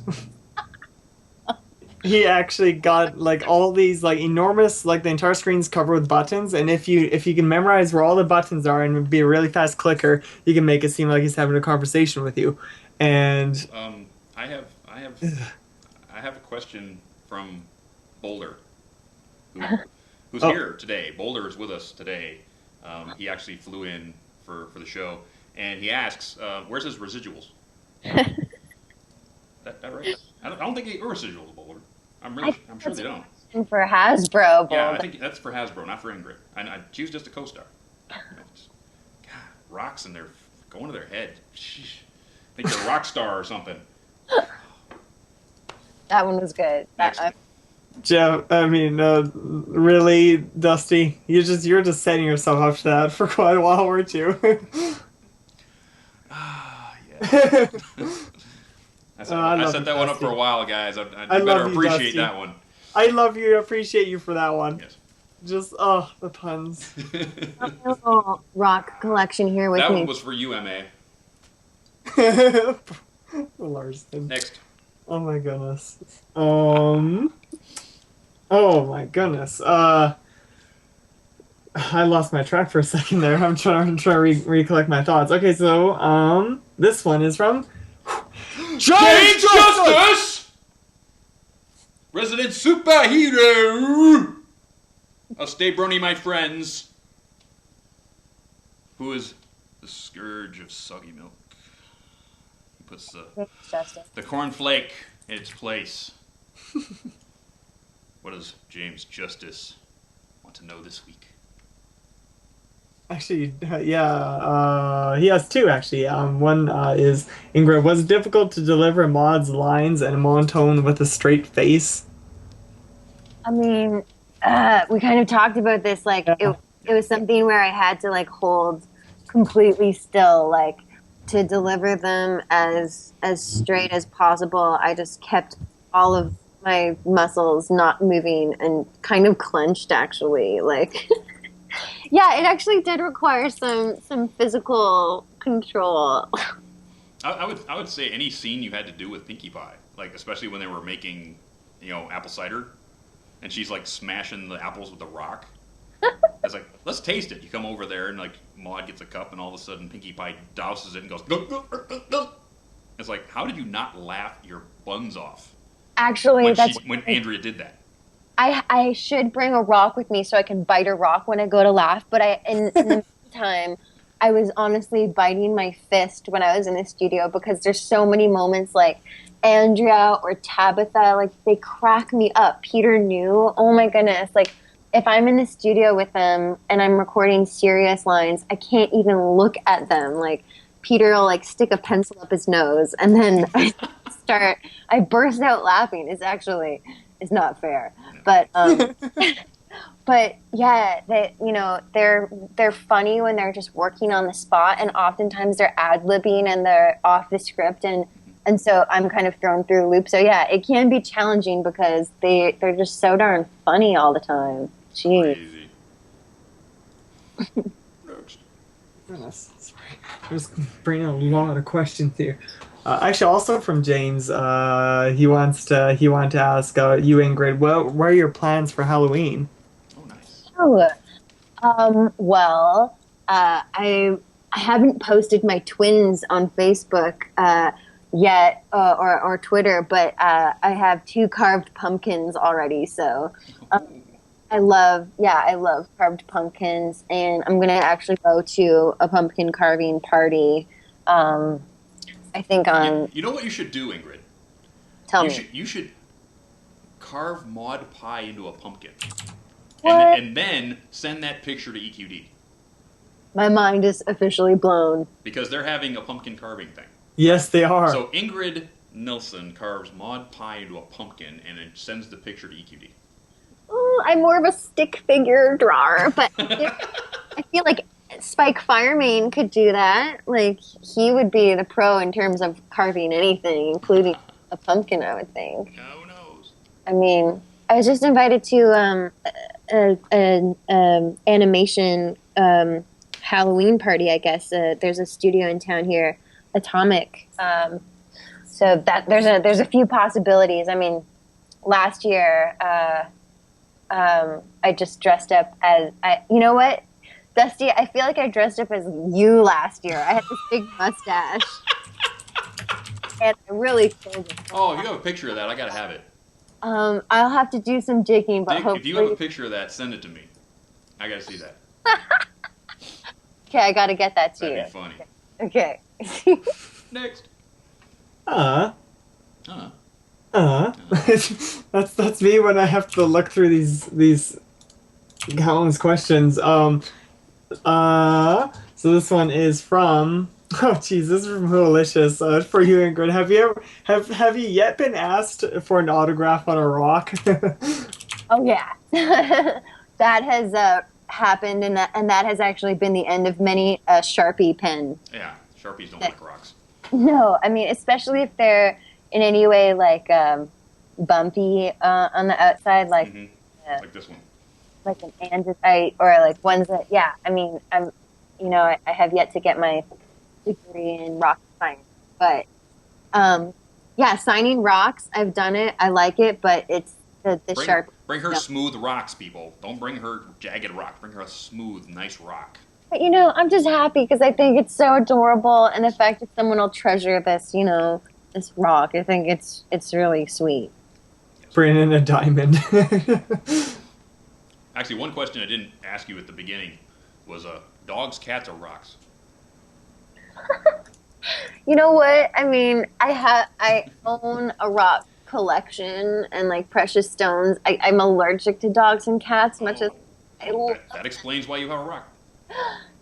He actually got like all these like enormous, like the entire screen's covered with buttons, and if you can memorize where all the buttons are and be a really fast clicker, you can make it seem like he's having a conversation with you. And I have a question from Boulder, who's here today. Boulder is with us today. He actually flew in for the show, and he asks, "Where's his residuals?" that right? I don't think he residuals, Boulder. I'm sure they don't. For Hasbro, Boulder. Yeah, I think that's for Hasbro, not for Ingrid. She was just a co-star. God, rocks in their going to their head. Sheesh. I think they're a rock star or something. That one was good. Jeff, I mean, really, Dusty, you're just setting yourself up for that for quite a while, weren't you? Yeah. I set that one up for a while, guys. You better appreciate that one. I love you. Appreciate you for that one. Yes. Just the puns. A little rock collection here with that me. one was for you, MA. Larson. Next. Oh my goodness. Oh my goodness. I lost my track for a second there. I'm trying to recollect my thoughts. Okay, so this one is from James Justice! Resident superhero! I'll stay Brony, my friends. Who is the scourge of soggy milk? He puts the cornflake in its place. What does James Justice want to know this week? Actually, he has two, actually. One is, Ingrid, was it difficult to deliver Maud's lines in a monotone with a straight face? I mean, we kind of talked about this, like, it was something where I had to, like, hold completely still, like, to deliver them as straight as possible. I just kept all of my muscles not moving and kind of clenched, actually, like... Yeah, it actually did require some physical control. I would say any scene you had to do with Pinkie Pie, like especially when they were making, apple cider, and she's like smashing the apples with the rock. It's like, let's taste it. You come over there and like Maud gets a cup, and all of a sudden Pinkie Pie douses it and goes. It's like, how did you not laugh your buns off? Actually, when Andrea did that. I should bring a rock with me so I can bite a rock when I go to laugh. But in the meantime, I was honestly biting my fist when I was in the studio because there's so many moments like Andrea or Tabitha, like they crack me up. Peter knew, oh my goodness, like if I'm in the studio with them and I'm recording serious lines, I can't even look at them. Like Peter will like stick a pencil up his nose and then I burst out laughing. It's not fair. But but yeah, they're funny when they're just working on the spot, and oftentimes they're ad-libbing and they're off the script, and so I'm kind of thrown through a loop. So yeah, it can be challenging because they're just so darn funny all the time. Jeez. Goodness, sorry. I was bringing a lot of questions here. Actually, also from James, he wanted to ask you, Ingrid, what are your plans for Halloween? Oh, nice. Well, I haven't posted my twins on Facebook yet or Twitter, but I have 2 carved pumpkins already. So I love carved pumpkins, and I'm gonna actually go to a pumpkin carving party. I think on. You know what you should do, Ingrid? Tell me. You should carve Maud Pie into a pumpkin. What? And then send that picture to EQD. My mind is officially blown. Because they're having a pumpkin carving thing. Yes, they are. So Ingrid Nilson carves Maud Pie into a pumpkin and then sends the picture to EQD. Oh, I'm more of a stick figure drawer, but I feel like Spike Fireman could do that. Like, he would be the pro in terms of carving anything, including a pumpkin, I would think. Who knows? I mean, I was just invited to an animation Halloween party, I guess. There's a studio in town here, Atomic. So that there's a few possibilities. I mean, last year, I just dressed up as you know what, Dusty? I feel like I dressed up as you last year. I had this big mustache, and I really killed it. Oh, if you have a picture of that, I gotta have it. I'll have to do some digging, but hopefully... If you have a picture of that, send it to me. I gotta see that. Okay, I gotta get that to you. That'd be funny. Okay. Next. That's me when I have to look through these countless questions. So this one is from this is from Whoalicious. For you, Ingrid, have you yet been asked for an autograph on a rock? Oh yeah, that has happened, and that has actually been the end of many a Sharpie pen. Yeah, Sharpies don't like rocks. No, I mean, especially if they're in any way like bumpy on the outside, like like this one, like an andesite, or like ones that. Yeah, I mean, I have yet to get my degree in rock science, but yeah, signing rocks, I've done it. I like it, but it's the sharp. Bring her smooth rocks, people. Don't bring her jagged rock. Bring her a smooth, nice rock. But I'm just happy because I think it's so adorable, and the fact that someone will treasure this, this rock, I think it's really sweet. Bring in a diamond. Actually, one question I didn't ask you at the beginning was dogs, cats, or rocks? You know what? I mean, I own a rock collection and like precious stones. I'm allergic to dogs and cats, much as that explains why you have a rock.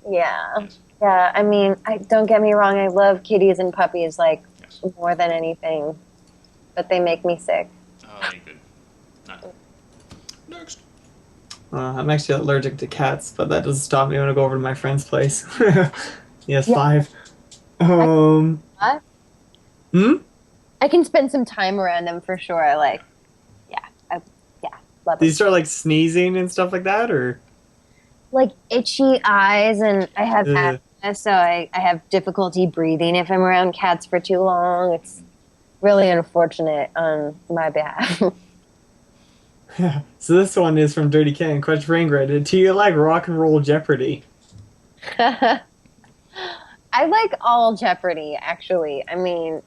Yeah. Yes. Yeah, I mean, don't get me wrong, I love kitties and puppies more than anything, but they make me sick. Oh, ain't good. Next. I'm actually allergic to cats, but that doesn't stop me when I go over to my friend's place. He has 5. What? I can spend some time around them for sure. I love Do you them. start like sneezing and stuff like that, or? Like itchy eyes, and I have asthma, so I have difficulty breathing if I'm around cats for too long. It's really unfortunate on my behalf. So this one is from Dirty Ken. Question for Ingrid. Do you like Rock and Roll Jeopardy? I like all Jeopardy, actually. I mean,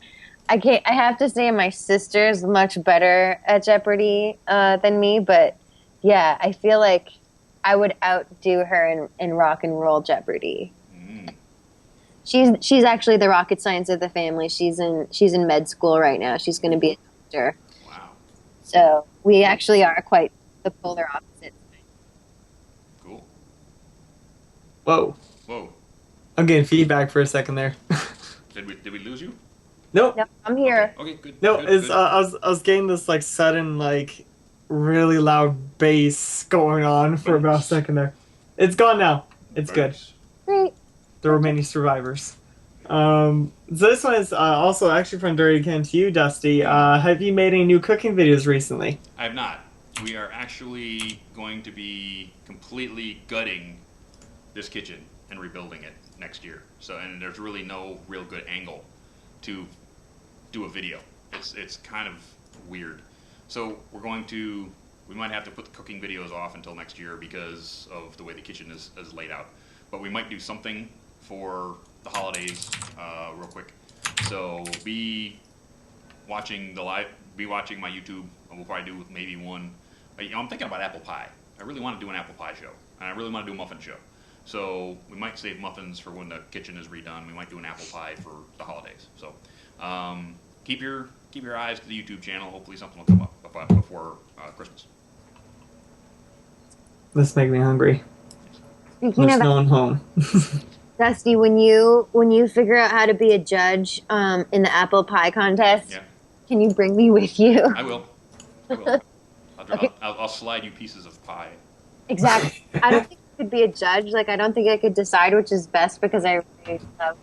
I can't. I have to say my sister's much better at Jeopardy than me, but yeah, I feel like I would outdo her in rock and roll Jeopardy. Mm. She's actually the rocket science of the family. She's in med school right now. She's going to be a doctor. Wow. So we actually are quite the polar opposites. Cool. Whoa. Whoa. I'm getting feedback for a second there. Did we lose you? Nope. No, I'm here. Okay, good. No, good, it's good. I was getting this like sudden like really loud bass going on for about a second there. It's gone now. It's good. Nice. Great. There were many survivors. So this one is also actually from Dirty Ken to you, Dusty. Have you made any new cooking videos recently? I have not. We are actually going to be completely gutting this kitchen and rebuilding it next year. So, and there's really no real good angle to do a video. It's kind of weird. So we might have to put the cooking videos off until next year because of the way the kitchen is laid out. But we might do something for the holidays real quick. So be watching my YouTube, and we'll probably do maybe one. I'm thinking about apple pie. I really want to do an apple pie show, and I really want to do a muffin show. So we might save muffins for when the kitchen is redone. We might do an apple pie for the holidays. So keep your eyes to the YouTube channel. Hopefully something will come up before Christmas. This make me hungry. Speaking There's of no one home. Dusty, when you figure out how to be a judge in the apple pie contest, Yeah, can you bring me with you? I will. I'll slide you pieces of pie. Exactly. I don't think I could be a judge. Like, I don't think I could decide which is best because I really love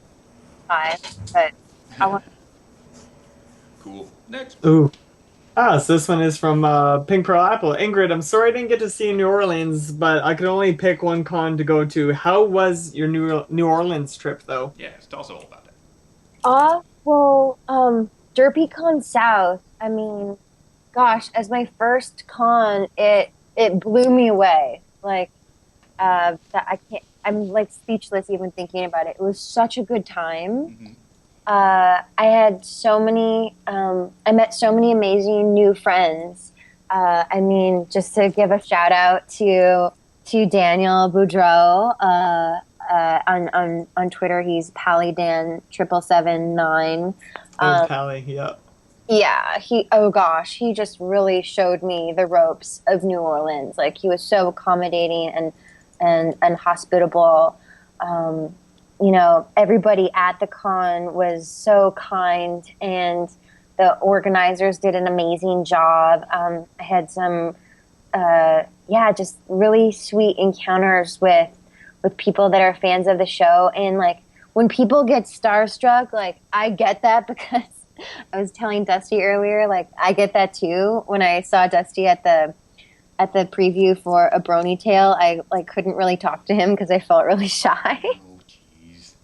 pie. But I want. Cool. Next. Ooh. So this one is from Pink Pearl Apple. Ingrid, I'm sorry I didn't get to see New Orleans, but I could only pick one con to go to. How was your New Orleans trip, though? Yeah, tell us all about that. Well, DerpyCon South. I mean, gosh, as my first con, it blew me away. Like, that I can't. I'm like speechless even thinking about it. It was such a good time. Mm-hmm. I had so many. I met so many amazing new friends. I mean, just to give a shout out to Daniel Boudreau on Twitter. He's PallyDan7779. Pally, yeah. Yeah, he just really showed me the ropes of New Orleans. Like, he was so accommodating and hospitable. You know, everybody at the con was so kind, and the organizers did an amazing job. I had some, just really sweet encounters with people that are fans of the show. And like, when people get starstruck, like, I get that because I was telling Dusty earlier, like, I get that too. When I saw Dusty at the preview for A Brony Tale, I like couldn't really talk to him because I felt really shy. Oh, jeez.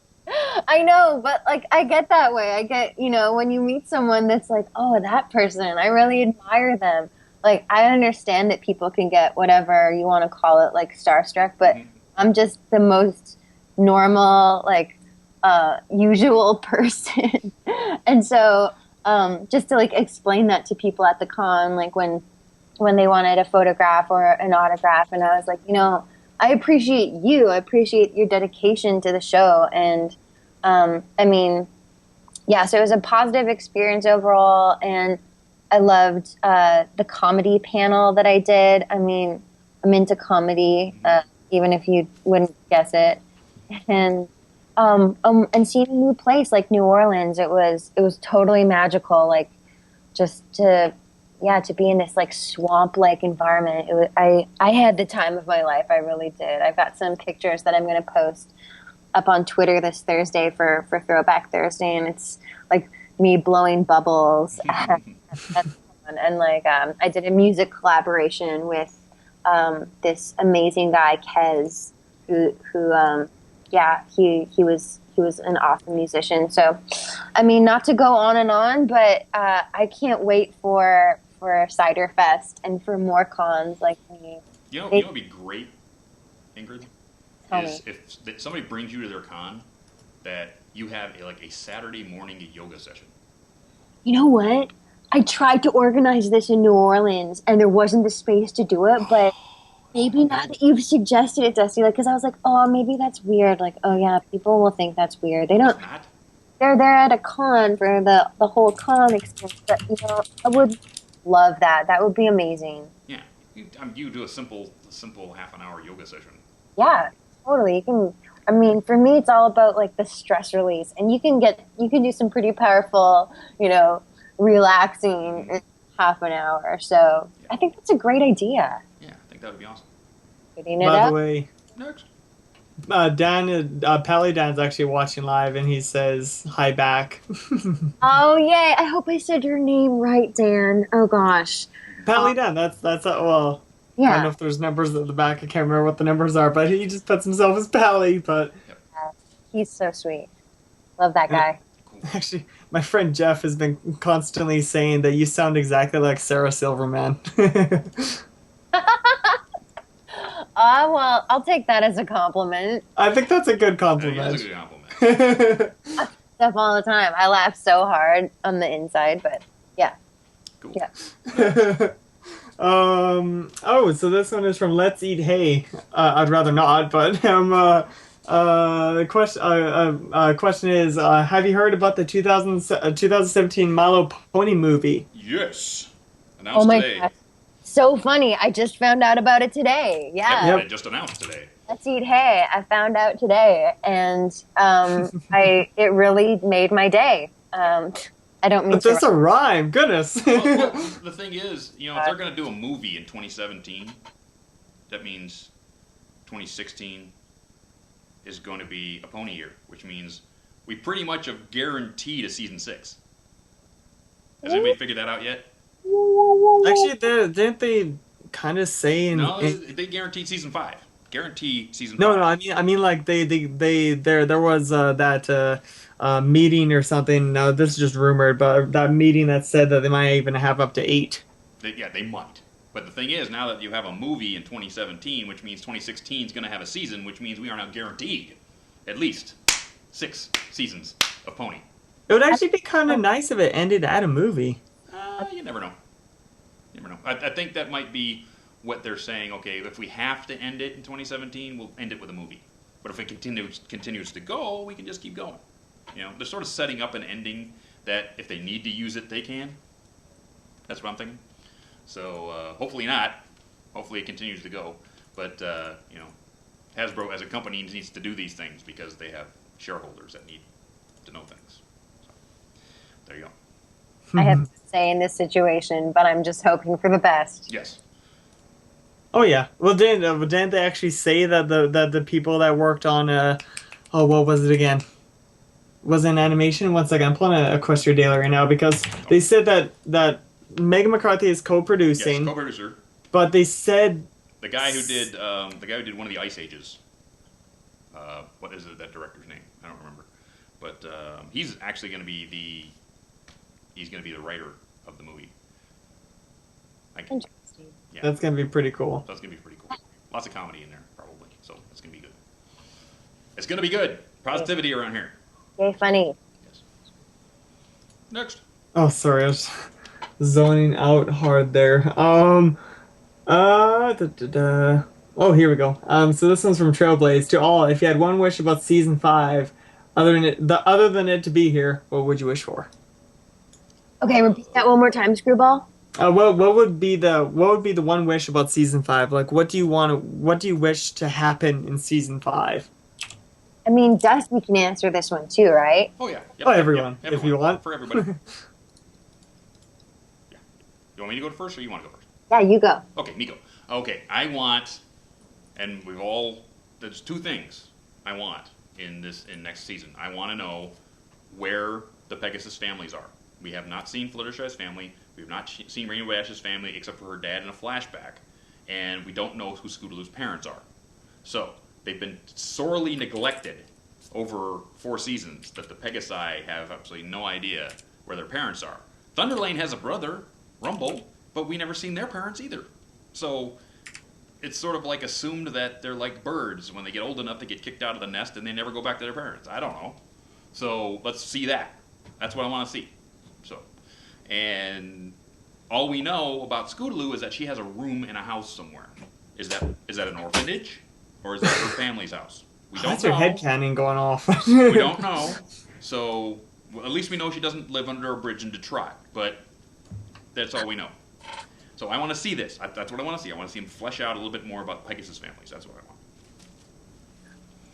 I know, but like, I get that way. I get, you know, when you meet someone that's like, oh, that person, I really admire them. Like, I understand that people can get whatever you want to call it, like starstruck, but I'm just the most normal, like, usual person. And so, just to like explain that to people at the con, like when they wanted a photograph or an autograph, and I was like, you know, I appreciate you. I appreciate your dedication to the show. And, I mean, yeah, so it was a positive experience overall. And I loved, the comedy panel that I did. I mean, I'm into comedy, even if you wouldn't guess it. And seeing a new place like New Orleans, it was totally magical. Like, just to be in this like swamp-like environment. It was, I had the time of my life. I really did. I've got some pictures that I'm going to post up on Twitter this Thursday for Throwback Thursday, and it's like me blowing bubbles. And like, I did a music collaboration with this amazing guy, Kez, who he was an awesome musician. So, I mean, not to go on, but I can't wait for Cider Fest and for more cons like me. You know what would be great, Ingrid? Tell is me. if somebody brings you to their con, that you have a Saturday morning yoga session. You know what? I tried to organize this in New Orleans, and there wasn't the space to do it. But maybe now that you've suggested it, Dusty, like, because I was like, oh, maybe that's weird. Like, oh yeah, people will think that's weird. They don't. It's not. They're there at a con for the whole con experience. But I would love that. That would be amazing. Yeah. You do a simple half an hour yoga session. Yeah, totally. You can. I mean, for me, it's all about like the stress release, and you can do some pretty powerful, relaxing in half an hour. So I think that's a great idea. Yeah, I think that would be awesome. Putting it By up. the way, Next. Pally Dan's actually watching live, and he says hi back. Oh yay! I hope I said your name right, Dan. Oh gosh. Pally Dan, that's well. I don't know Yeah. if there's numbers at the back. I can't remember what the numbers are, but he just puts himself as Pally. But He's so sweet. Love that guy. actually, my friend Jeff has been constantly saying that you sound exactly like Sarah Silverman. Well, I'll take that as a compliment. I think that's a good That's a compliment. good compliment. Stuff all the time. I laugh so hard on the inside, but yeah. Cool. Yeah. Oh, so this one is from Let's Eat Hay. I'd rather not, but the question is, have you heard about the 2017 Milo Pony movie? Yes. Oh Announced my today. gosh. So funny. I just found out about it today. Yeah. Yep. It just announced today. Let's Eat Hay. I found out today, and it really made my day. I don't mean But there's a rhyme. Goodness. Well, the thing is, if they're going to do a movie in 2017, that means 2016 is going to be a pony year, which means we pretty much have guaranteed a season 6. Has anybody figured that out yet? Actually, didn't they kind of say in? No, they guaranteed season 5. Guarantee season 5. No. I mean, like there was that meeting or something. No, this is just rumored, but that meeting that said that they might even have up to 8. They might. But the thing is, now that you have a movie in 2017, which means 2016 is going to have a season, which means we are now guaranteed at least 6 seasons of Pony. It would actually be kind of nice if it ended at a movie. You never know. You never know. I think that might be what they're saying. Okay, if we have to end it in 2017, we'll end it with a movie. But if it continues to go, we can just keep going. They're sort of setting up an ending that if they need to use it, they can. That's what I'm thinking. So hopefully not. Hopefully it continues to go. But Hasbro as a company needs to do these things because they have shareholders that need to know things. So there you go. I have to say in this situation, but I'm just hoping for the best. Yes. Oh yeah. Well, didn't they actually say that the people that worked on what was it again? Was it an animation? One second, I'm pulling a Equestria Daily right now because they said that Megan McCarthy is co-producing. Yes, co-producer. But they said the guy who did one of the Ice Ages. What is that director's name? I don't remember. But he's actually going to be the writer of the movie. Interesting. Yeah. That's gonna be pretty cool. That's going to be pretty cool. Lots of comedy in there, probably. So it's going to be good. It's going to be good. Positivity around here. Yay, funny. Yes. Next. Oh, sorry, I was zoning out hard there. Oh, here we go. So this one's from Trailblaze. To all, if you had one wish about season 5, other than it to be here, what would you wish for? Okay, repeat that one more time, Screwball. What would be the one wish about season 5? Like, what do you wish to happen in season 5? I mean, Dusty can answer this one too, right? Oh, yeah. Yep, Oh, everyone, yep, if you want. For everybody. Yeah. You want me to go first or you want to go first? Yeah, you go. Okay, Nico. Okay, I want, and there's 2 things I want in next season. I want to know where the Pegasus families are. We have not seen Fluttershy's family. We have not seen Rainbow Dash's family except for her dad in a flashback. And we don't know who Scootaloo's parents are. So, they've been sorely neglected over 4 seasons that the Pegasi have absolutely no idea where their parents are. Thunderlane has a brother, Rumble, but we never seen their parents either. So, it's sort of like assumed that they're like birds. When they get old enough, they get kicked out of the nest and they never go back to their parents. I don't know. So, let's see that. That's what I want to see. So, And all we know about Scootaloo is that she has a room in a house somewhere. Is that an orphanage? Or is that her family's house? We don't That's know. your headcanon going off. We don't know. So, well, at least we know she doesn't live under a bridge in Detroit. But that's all we know. So I want to see this. That's what I want to see. I want to see him flesh out a little bit more about Pegasus families. That's what I want.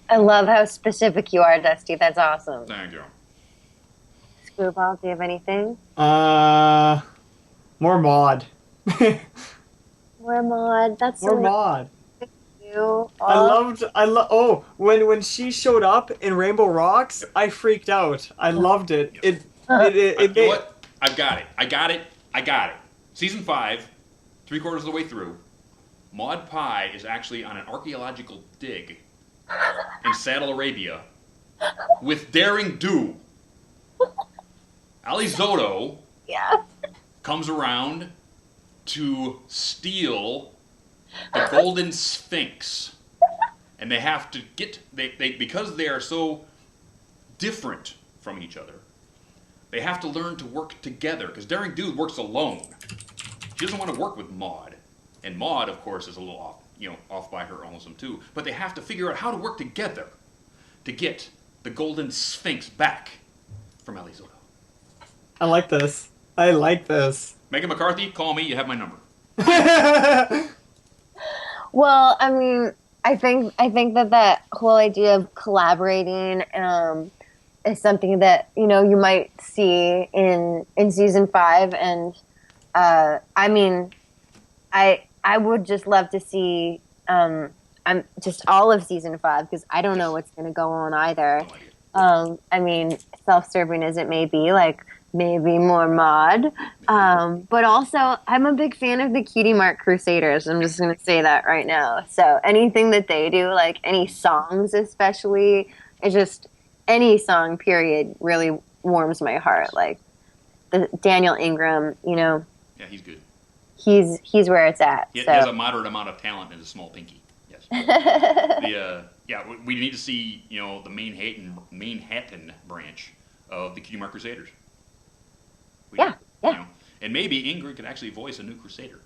I love how specific you are, Dusty. That's awesome. Thank you. Screwball, do you have anything? More mod. More mod. That's More so mod. nice of you. Oh, when she showed up in Rainbow Rocks, I freaked out. I loved it. Yep. You know what? I've got it. I got it. Season 5, 3/4 of the way through, Maud Pie is actually on an archaeological dig in Saddle Arabia with Daring Do. Ali Zotto comes around to steal the Golden Sphinx. And they have to get, because they are so different from each other, they have to learn to work together. Because Daring Do works alone. She doesn't want to work with Maud. And Maud, of course, is a little off, off by her own too. But they have to figure out how to work together to get the Golden Sphinx back from Ali Zotto. I like this. I like this. Megan McCarthy, call me. You have my number. Well, I mean, I think that whole idea of collaborating is something that you might see in season 5, and I mean, I would just love to see I'm just all of season 5 because I don't know what's going to go on either. I mean, self-serving as it may be, like maybe more mod, but also I'm a big fan of the Cutie Mark Crusaders. I'm just going to say that right now. So anything that they do, like any songs especially, it's just any song period really warms my heart. Like the Daniel Ingram, Yeah, he's good. He's where it's at. He has a moderate amount of talent and a small pinky. Yes. We need to see the Manhattan branch of the Cutie Mark Crusaders. And maybe Ingrid could actually voice a new Crusader.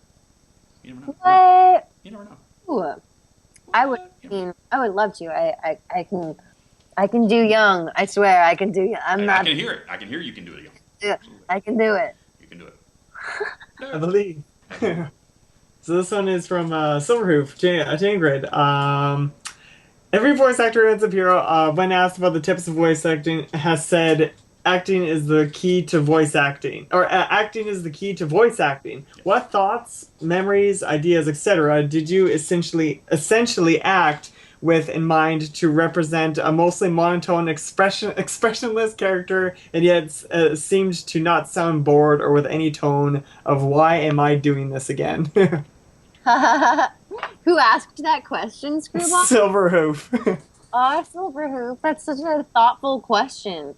You never know. What? You never know. Ooh. I would love to. I can do young. I swear I can do. I can hear it. I can hear you can do it again. Yeah, I can do it. You can do it. I believe. So this one is from Silverhoof to Ingrid. Every voice actor who ends up here, when asked about the tips of voice acting, has said acting is the key to voice acting, or acting is the key to voice acting. Yes. What thoughts, memories, ideas, etc. did you essentially act with in mind to represent a mostly monotone, expressionless character, and yet seemed to not sound bored or with any tone of "Why am I doing this again?" Who asked that question, Screwball? Silverhoof. Oh, Silverhoof. That's such a thoughtful question.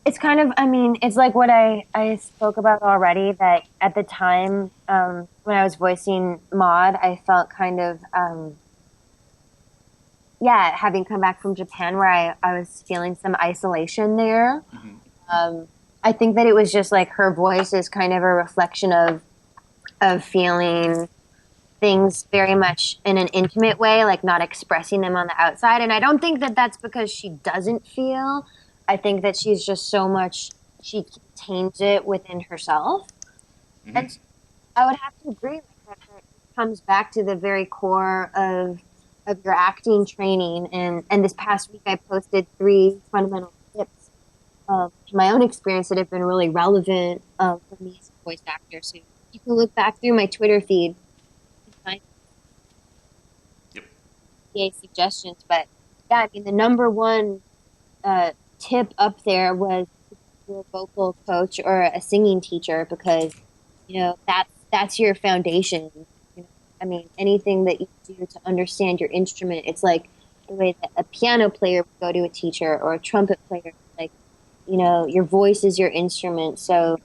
It's kind of, it's like what I spoke about already, that at the time when I was voicing Maud, I felt kind of, having come back from Japan where I was feeling some isolation there. Mm-hmm. I think that it was just like her voice is kind of a reflection of feeling things very much in an intimate way, like not expressing them on the outside. And I don't think that that's because she doesn't feel. I think that she's just so much, she contains it within herself. Mm-hmm. And I would have to agree with that. It comes back to the very core of your acting training. And this past week I posted 3 fundamental tips of my own experience that have been really relevant for me as a voice actor. So you can look back through my Twitter feed and find suggestions. But yeah, the number one tip up there was a vocal coach or a singing teacher, because that's your foundation. Anything that you do to understand your instrument, it's like the way that a piano player would go to a teacher, or a trumpet player. Like, your voice is your instrument. So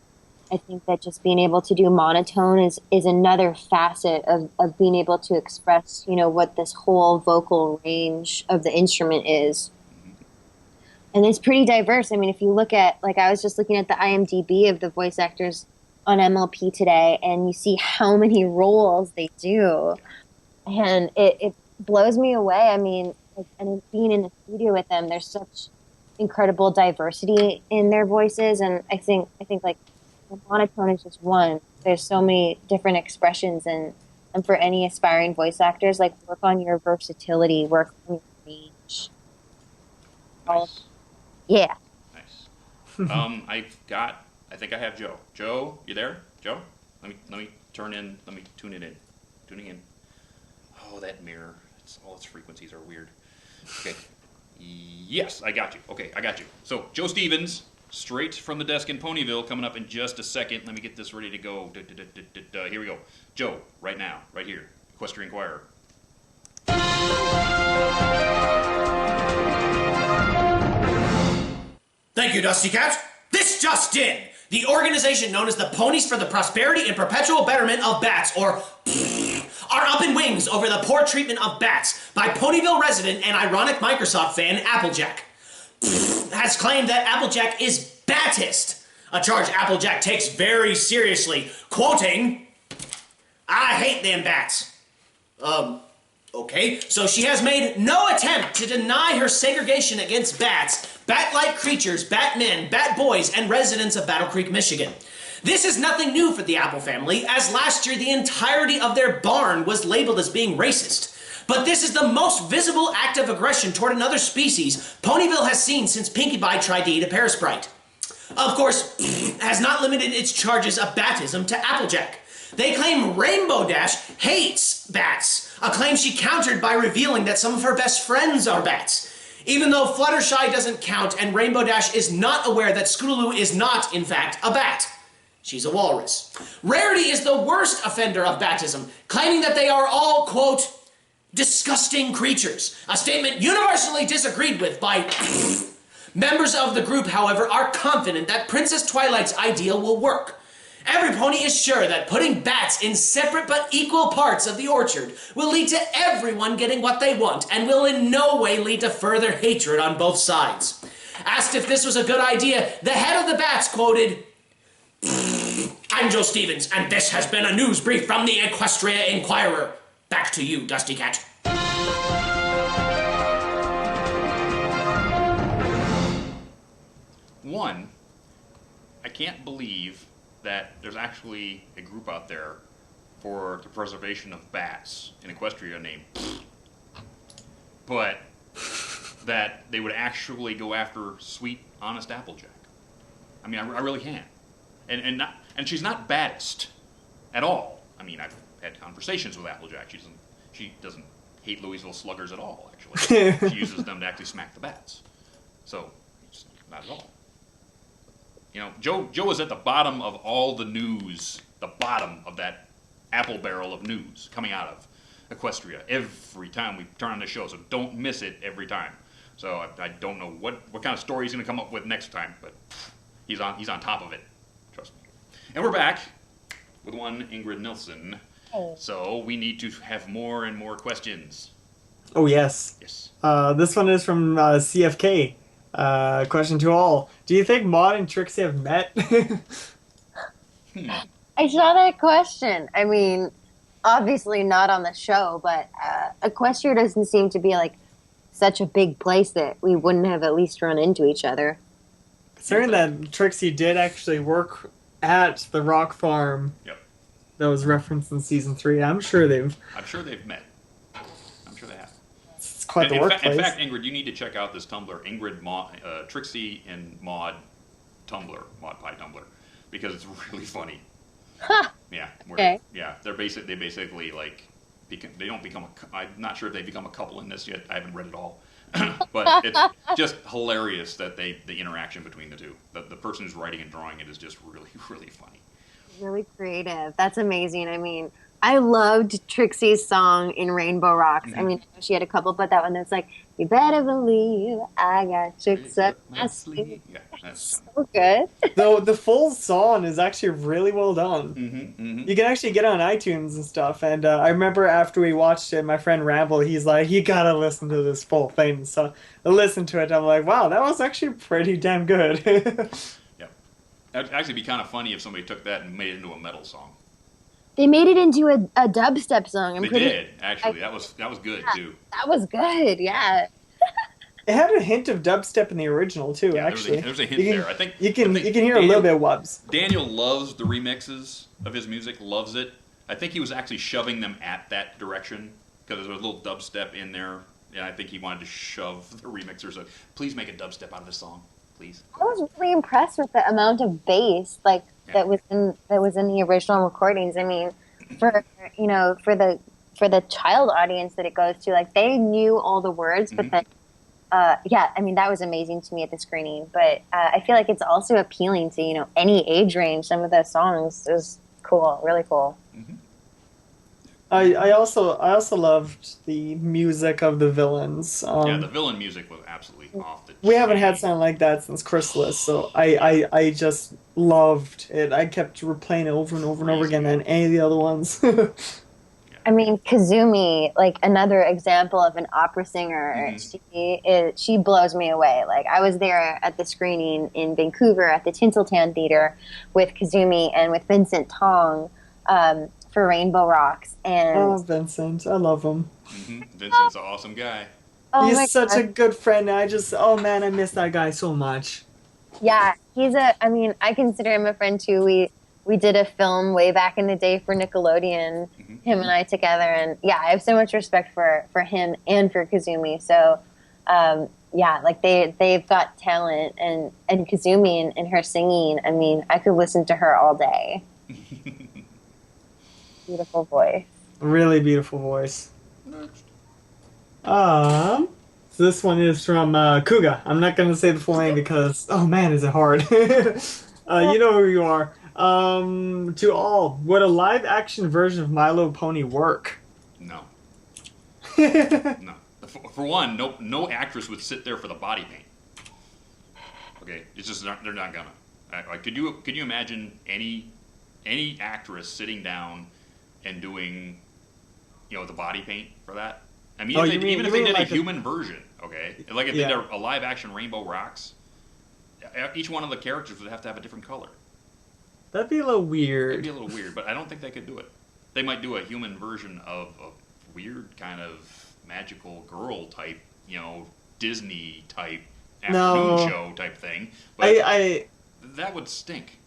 I think that just being able to do monotone is another facet of being able to express what this whole vocal range of the instrument is. And it's pretty diverse. I mean, if you look at, like, I was just looking at the IMDb of the voice actors on MLP today, and you see how many roles they do. And it blows me away. I mean, like, and being in the studio with them, there's such incredible diversity in their voices. And I think like, the monotone is just one. There's so many different expressions, and for any aspiring voice actors, like, work on your versatility, work on your range. Nice. Yeah. Nice. I think I have Joe. Joe, you there? Joe? Let me tune it in. Tuning in. Oh, that mirror. All its frequencies are weird. Okay. Yes, I got you. Okay, I got you. So, Joe Stevens, straight from the desk in Ponyville, coming up in just a second. Let me get this ready to go. Here we go. Joe, right now, right here. Equestria Inquirer. Thank you, Dusty Cat. This just in. The organization known as the Ponies for the Prosperity and Perpetual Betterment of Bats, or are up in wings over the poor treatment of bats by Ponyville resident and ironic Microsoft fan Applejack. Has claimed that Applejack is Batist, a charge Applejack takes very seriously, quoting, "I hate them bats." Okay, so she has made no attempt to deny her segregation against bats, bat-like creatures, batmen, bat boys, and residents of Battle Creek, Michigan. This is nothing new for the Apple family, as last year the entirety of their barn was labeled as being racist. But this is the most visible act of aggression toward another species Ponyville has seen since Pinkie Pie tried to eat a Parasprite. Of course, has not limited its charges of batism to Applejack. They claim Rainbow Dash hates bats, a claim she countered by revealing that some of her best friends are bats. Even though Fluttershy doesn't count and Rainbow Dash is not aware that Scootaloo is not, in fact, a bat. She's a walrus. Rarity is the worst offender of batism, claiming that they are all, quote, disgusting creatures, a statement universally disagreed with by members of the group, however, are confident that Princess Twilight's ideal will work. Every pony is sure that putting bats in separate but equal parts of the orchard will lead to everyone getting what they want and will in no way lead to further hatred on both sides. Asked if this was a good idea, the head of the bats quoted, "I'm Joe Stevens, and this has been a news brief from the Equestria Inquirer. Back to you, Dusty Cat." One, I can't believe that there's actually a group out there for the preservation of bats in Equestria named but that they would actually go after sweet, honest Applejack. I mean, I really can't. And she's not baddest at all. I mean, I've had conversations with Applejack. She doesn't hate Louisville Sluggers at all, actually. She uses them to actually smack the bats. So, it's not at all. You know, Joe is at the bottom of all the news, the bottom of that apple barrel of news coming out of Equestria every time we turn on the show, so don't miss it every time. So I don't know what kind of story he's going to come up with next time, but he's on top of it, trust me. And we're back with one Ingrid Nilson, so we need to have more and more questions. Oh, yes. Yes. This one is from CFK. Question to all. Do you think Maud and Trixie have met? I saw that question. I mean, obviously not on the show, but Equestria doesn't seem to be like such a big place that we wouldn't have at least run into each other. Considering that Trixie did actually work at the rock farm that was referenced in season 3, I'm sure they've met. I'm sure they have. It's quite the workplace. In fact, Ingrid, you need to check out this Tumblr, Trixie and Maud Tumblr, Maud Pie Tumblr, because it's really funny. Yeah. Okay. Yeah, they basically like they don't become I'm not sure if they become a couple in this yet. I haven't read it all, but it's just hilarious that the interaction between the two. The person who's writing and drawing it is just really, really funny. Really creative. That's amazing. I mean, I loved Trixie's song in Rainbow Rocks. Mm-hmm. I mean, she had a couple, but that one that's like, you better believe I got tricks up my sleeve. Yeah, that's So good. Though the full song is actually really well done. You can actually get it on iTunes and stuff. And I remember after we watched it, my friend Ramble, he's like, you gotta listen to this full thing. So I listened to it. I'm like, wow, that was actually pretty damn good. yeah. That'd actually be kind of funny if somebody took that and made it into a metal song. They made it into a dubstep song. They did, actually. That was good too. That was good, yeah. It had a hint of dubstep in the original too. Yeah, actually, there's a hint there. I think you can hear a little bit of wubs. Daniel loves the remixes of his music, loves it. I think he was actually shoving them at that direction because there was a little dubstep in there, and I think he wanted to shove the remixers. Like, please make a dubstep out of this song, please. I was really impressed with the amount of bass that was in the original recordings. I mean, for the child audience that it goes to, like they knew all the words, but then I mean that was amazing to me at the screening. But I feel like it's also appealing to any age range. Some of the songs is cool, really cool. I also loved the music of the villains. Yeah, the villain music was absolutely off the chain. We haven't had something like that since Chrysalis, so I just loved it. I kept replaying it over and over and over again, and any of the other ones. I mean, Kazumi, like another example of an opera singer. She blows me away. Like I was there at the screening in Vancouver at the Tinseltown Theater with Kazumi and with Vincent Tong for Rainbow Rocks. And oh, Vincent, I love him. Vincent's an awesome guy. oh my He's such God. a good friend. I miss that guy so much. Yeah, I mean, I consider him a friend too. We did a film way back in the day for Nickelodeon, him and I together, and yeah, I have so much respect for him and for Kazumi. So, like they've got talent, and Kazumi and her singing. I mean, I could listen to her all day. Beautiful voice. Really beautiful voice. So this one is from Kuga. I'm not gonna say the full name because oh man, is it hard. You know who you are. To all, would a live action version of My Little Pony work? No. No. For one, no actress would sit there for the body paint. Okay, it's just they're not gonna. Like, could you imagine any actress sitting down and doing, the body paint for that? I mean, even if they did a human version, okay, like if they did a live action Rainbow Rocks, each one of the characters would have to have a different color. That'd be a little weird. It'd be a little weird, but I don't think they could do it. They might do a human version of a weird kind of magical girl type, Disney type afternoon show type thing. But that would stink.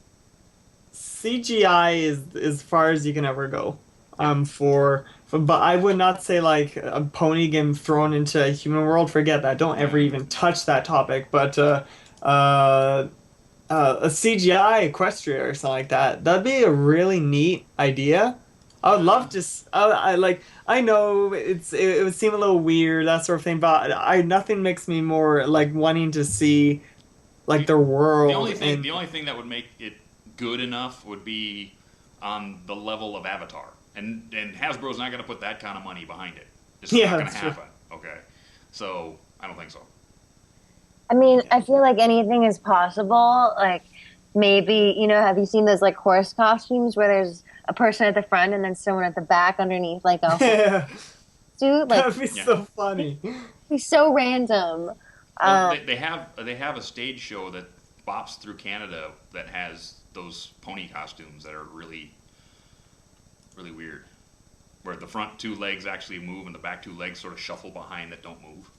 CGI is as far as you can ever go. But I would not say like a pony getting thrown into a human world. Forget that. Don't ever even touch that topic. But a CGI Equestria or something like that. That'd be a really neat idea. I would love to. I know it would seem a little weird, that sort of thing, but nothing makes me more like wanting to see like their world. The only thing that would make it good enough would be on the level of Avatar, and Hasbro's not going to put that kind of money behind it. It's not going to happen. Okay, so I don't think so. I mean, I feel like anything is possible. Like, maybe, have you seen those, like, horse costumes where there's a person at the front and then someone at the back underneath, like, a suit? Like, that'd be so funny. It'd be so random. They have a stage show that bops through Canada that has those pony costumes that are really, really weird. Where the front two legs actually move and the back two legs sort of shuffle behind that don't move.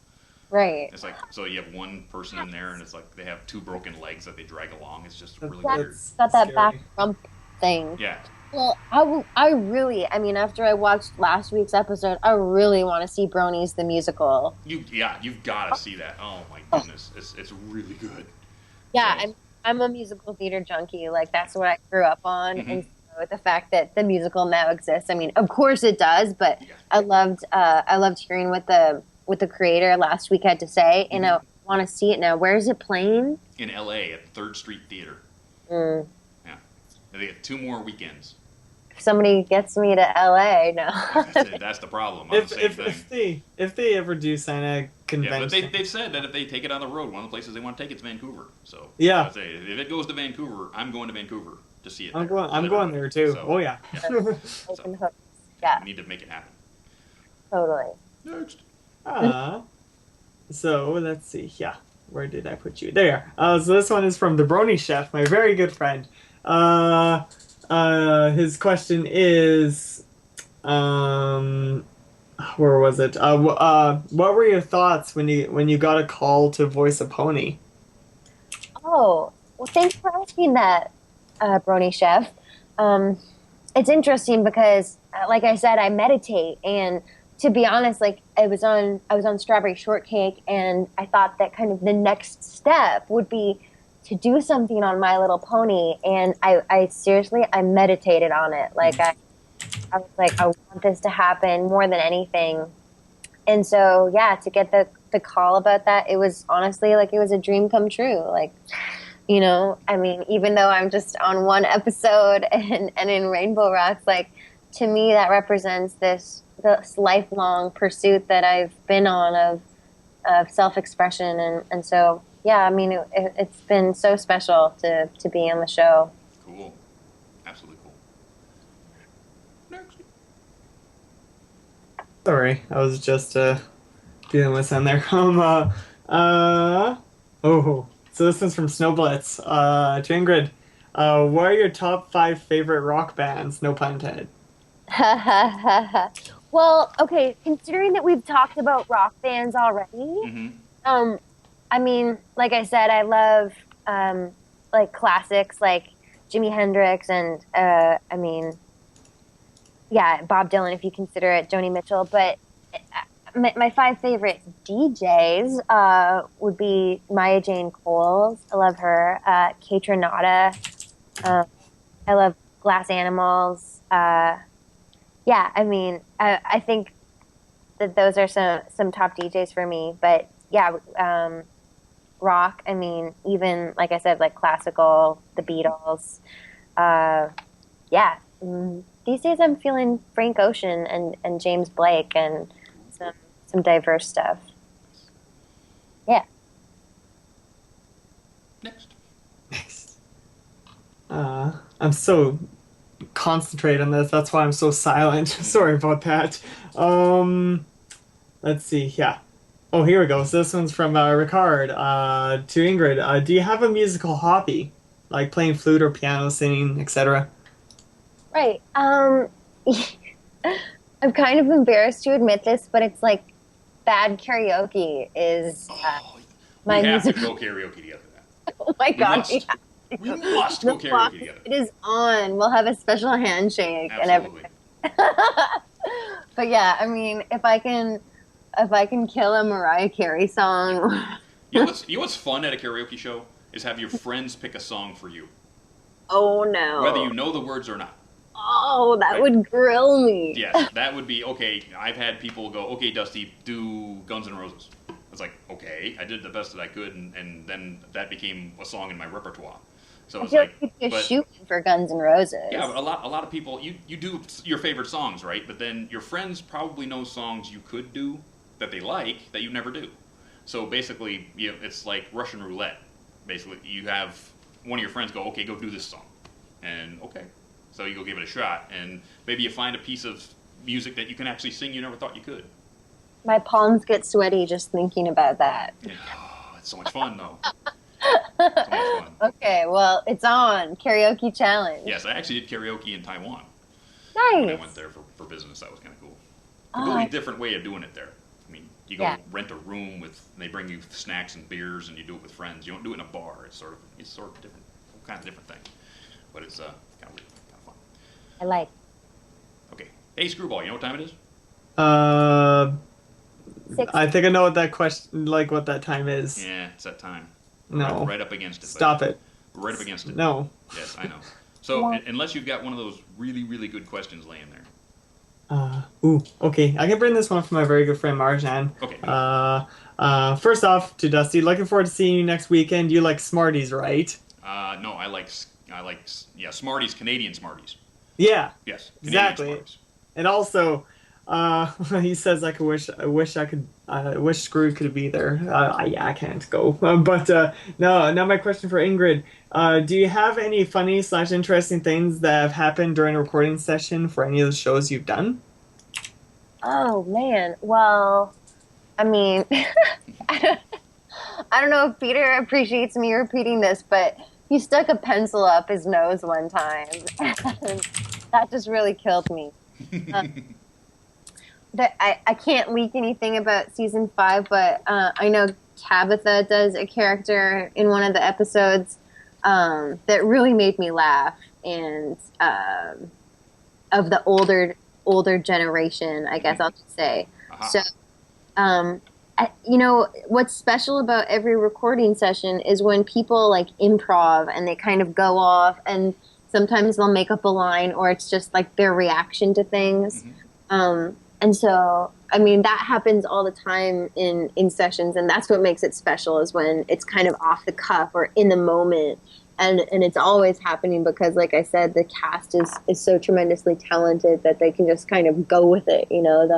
Right. It's like, so you have one person in there, and it's like they have two broken legs that they drag along. It's just really That's weird. got that Scary. back rump thing. Yeah. Well, I really, after I watched last week's episode, I really want to see Brony's the musical. You've got to see that. Oh my goodness, it's really good. Yeah, So, I'm a musical theater junkie. Like, that's what I grew up on, and so the fact that the musical now exists. I mean, of course it does, but I loved hearing what the creator last week had to say, and I want to see it now. Where is it playing? in LA at 3rd Street Theater. Mm. Yeah. They get 2 more weekends. somebody gets me to LA, no. That's the problem. I'm the same thing. If they ever do sign a Yeah, convention, but they've said that if they take it on the road, one of the places they want to take it's Vancouver. So Yeah. I say, if it goes to Vancouver, I'm going to Vancouver to see it. I'm there. going there too. So, Oh yeah. Open hooks. Yeah, we need to make it happen. totally. Next. So let's see. Yeah, where did I put you? There. So this one is from the Brony Chef, my very good friend. His question is, where was it? What were your thoughts when you got a call to voice a pony? Oh, well, thanks for asking that, Brony Chef. It's interesting because, like I said, I meditate, and to be honest, like I was on Strawberry Shortcake, and I thought that kind of the next step would be to do something on My Little Pony, and I seriously, I meditated on it. Like I was like, I want this to happen more than anything. And so, yeah, to get the call about that, it was honestly like it was a dream come true. Like, you know, I mean, even though I'm just on one episode and in Rainbow Rocks, like to me that represents this lifelong pursuit that I've been on of self-expression. And so, yeah, I mean, it's been so special to be on the show. Cool. Absolutely cool. Next. Sorry, I was just dealing with some there. So this one's from Snowblitz. To Ingrid, what are your top 5 favorite rock bands? No pun intended. Well, okay, considering that we've talked about rock bands already, I mean, like I said, I love like classics like Jimi Hendrix and I mean, yeah, Bob Dylan if you consider it, Joni Mitchell. But my 5 favorite DJs would be Maya Jane Coles. I love her. Kate Renata. I love Glass Animals. Yeah, I mean, I think that those are some top DJs for me. But yeah, rock. I mean, even like I said, like classical, the Beatles. Yeah. These days, I'm feeling Frank Ocean and James Blake and some diverse stuff. Yeah. Next. I'm so concentrated on this. That's why I'm so silent. Sorry about that. Let's see. Yeah. Oh, here we go. So this one's from Ricard to Ingrid. Do you have a musical hobby, like playing flute or piano, singing, etc.? Right. I'm kind of embarrassed to admit this, but it's like bad karaoke is my we have to musical. go karaoke together. Oh my God. We must go karaoke together. It is on. We'll have a special handshake and Absolutely. everything. But yeah, I mean, if I can kill a Mariah Carey song. You know what's fun at a karaoke show is have your friends pick a song for you, Oh no. whether you know the words or not. Oh, that Right. would grill me. Yes, that would be okay. I've had people go, okay, Dusty, do Guns N' Roses. I was like, okay, I did the best that I could, and then that became a song in my repertoire. So I it's feel like, like you're but, shooting for Guns N' Roses. yeah, but a lot of people, you do your favorite songs, right? But then your friends probably know songs you could do that they like that you never do. So basically, it's like Russian roulette. Basically, you have one of your friends go, okay, go do this song, and okay. So you go give it a shot, and maybe you find a piece of music that you can actually sing you never thought you could. My palms get sweaty just thinking about that. Oh, it's so much fun, though. So much fun. Okay, well, it's on. Karaoke challenge. Yes, I actually did karaoke in Taiwan Nice. when I went there for business. That was kind of cool. Completely different way of doing it there. I mean, you go rent a room and they bring you snacks and beers, and you do it with friends. You don't do it in a bar. It's sort of different, kind of different thing. But it's kind of weird. I like. Okay. Hey, Screwball, you know what time it is? 6. I think I know what that question, like what that time is. Yeah, it's that time. No. Right up against it. Stop it. Right up against it. No. Yes, I know. So, unless you've got one of those really, really good questions laying there. Okay. I can bring this one from my very good friend Marjan. Okay. First off, to Dusty, looking forward to seeing you next weekend. You like Smarties, right? No, I like Smarties, Canadian Smarties. Yeah, Yes, Canadian exactly. Sparks. And also, he says I wish Screw could be there. I can't go. No. Now my question for Ingrid: do you have any funny / interesting things that have happened during a recording session for any of the shows you've done? Oh man. Well, I mean, I don't know if Peter appreciates me repeating this, but he stuck a pencil up his nose one time, and that just really killed me. I can't leak anything about season 5, but I know Tabitha does a character in one of the episodes that really made me laugh, and of the older generation, I guess I'll just say. Uh-huh. So, you know, what's special about every recording session is when people like improv and they kind of go off, and sometimes they'll make up a line, or it's just like their reaction to things. And so, I mean, that happens all the time in sessions, and that's what makes it special, is when it's kind of off the cuff or in the moment. And it's always happening because, like I said, the cast is so tremendously talented that they can just kind of go with it. You know,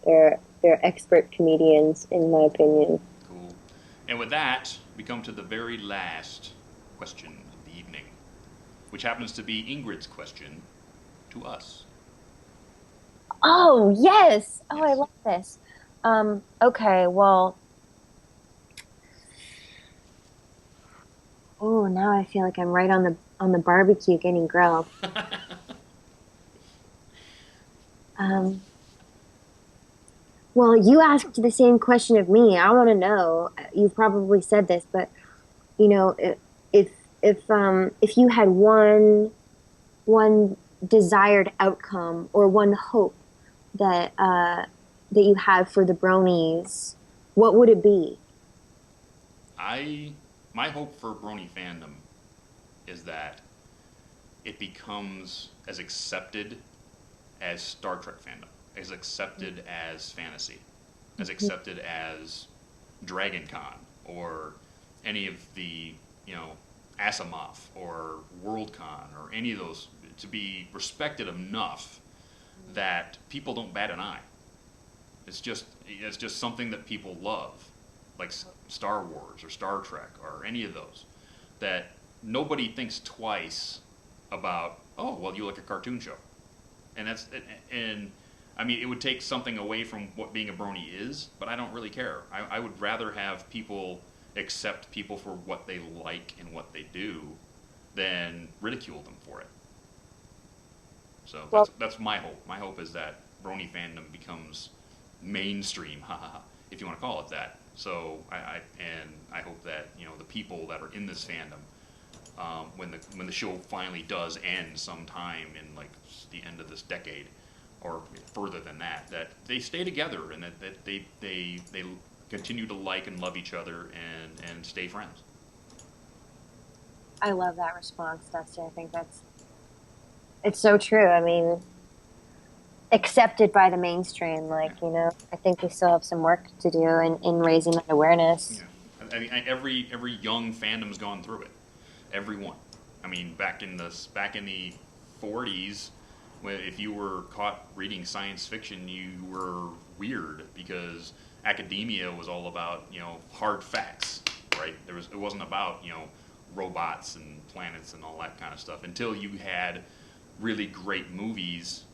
they're expert comedians, in my opinion. Cool. And with that, we come to the very last question of the evening, which happens to be Ingrid's question to us. Oh, yes. Oh, Yes. I love this. Okay, well. Oh, now I feel like I'm right on the barbecue getting grilled. Well, you asked the same question of me. I want to know. You've probably said this, but you know, if you had one desired outcome or one hope that that you have for the Bronies, what would it be? My hope for Brony fandom is that it becomes as accepted as Star Trek fandom, as accepted as fantasy, as accepted as Dragon Con or any of the, Asimov or Worldcon or any of those, to be respected enough that people don't bat an eye. It's just something that people love, like Star Wars or Star Trek or any of those, that nobody thinks twice about. Oh, well, you like a cartoon show, and I mean, it would take something away from what being a Brony is, but I don't really care. I would rather have people accept people for what they like and what they do than ridicule them for it. So that's my hope. My hope is that Brony fandom becomes mainstream, if you want to call it that. So I hope that the people that are in this fandom, when the show finally does end sometime in like the end of this decade, or further than that they stay together and that they continue to like and love each other and stay friends. I love that response, Dusty. I think it's so true. I mean, accepted by the mainstream, I think we still have some work to do in raising that awareness. Yeah. I mean, every young fandom's gone through it. Everyone. I mean, back in the 40s, if you were caught reading science fiction, you were weird because academia was all about hard facts, right? It wasn't about robots and planets and all that kind of stuff until you had really great movies,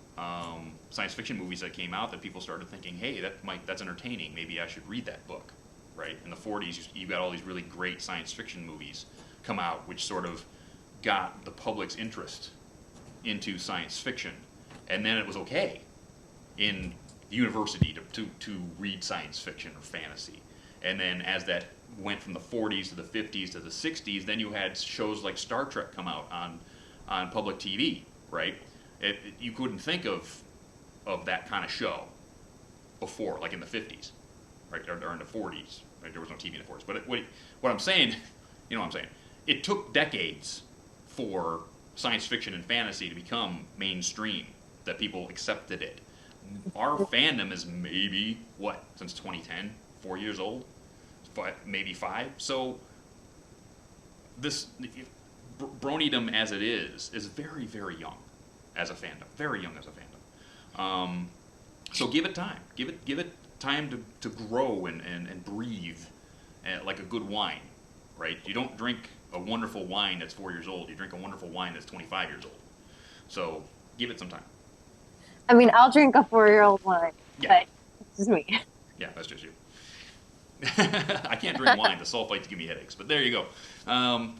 science fiction movies that came out that people started thinking, hey, that's entertaining. Maybe I should read that book, right? In the 40s, you got all these really great science fiction movies come out, which sort of got the public's interest into science fiction, and then it was okay in university to read science fiction or fantasy. And then as that went from the 40s to the 50s to the 60s, then you had shows like Star Trek come out on public TV, right? You couldn't think of that kind of show before, like in the 50s, right, or in the 40s. Right? There was no TV in the 40s. But what I'm saying, you know what I'm saying? It took decades for science fiction and fantasy to become mainstream, that people accepted it. Our fandom is maybe, since 2010, 4 years old? Maybe 5? So this Bronydom as it is very, very young. as a fandom, very young as a fandom. So give it time. Give it time to grow and breathe like a good wine, right? You don't drink a wonderful wine that's 4 years old. You drink a wonderful wine that's 25 years old. So give it some time. I mean, I'll drink a 4-year-old wine, Yeah. but it's just me. Yeah, that's just you. I can't drink wine. The sulfites give me headaches. But there you go.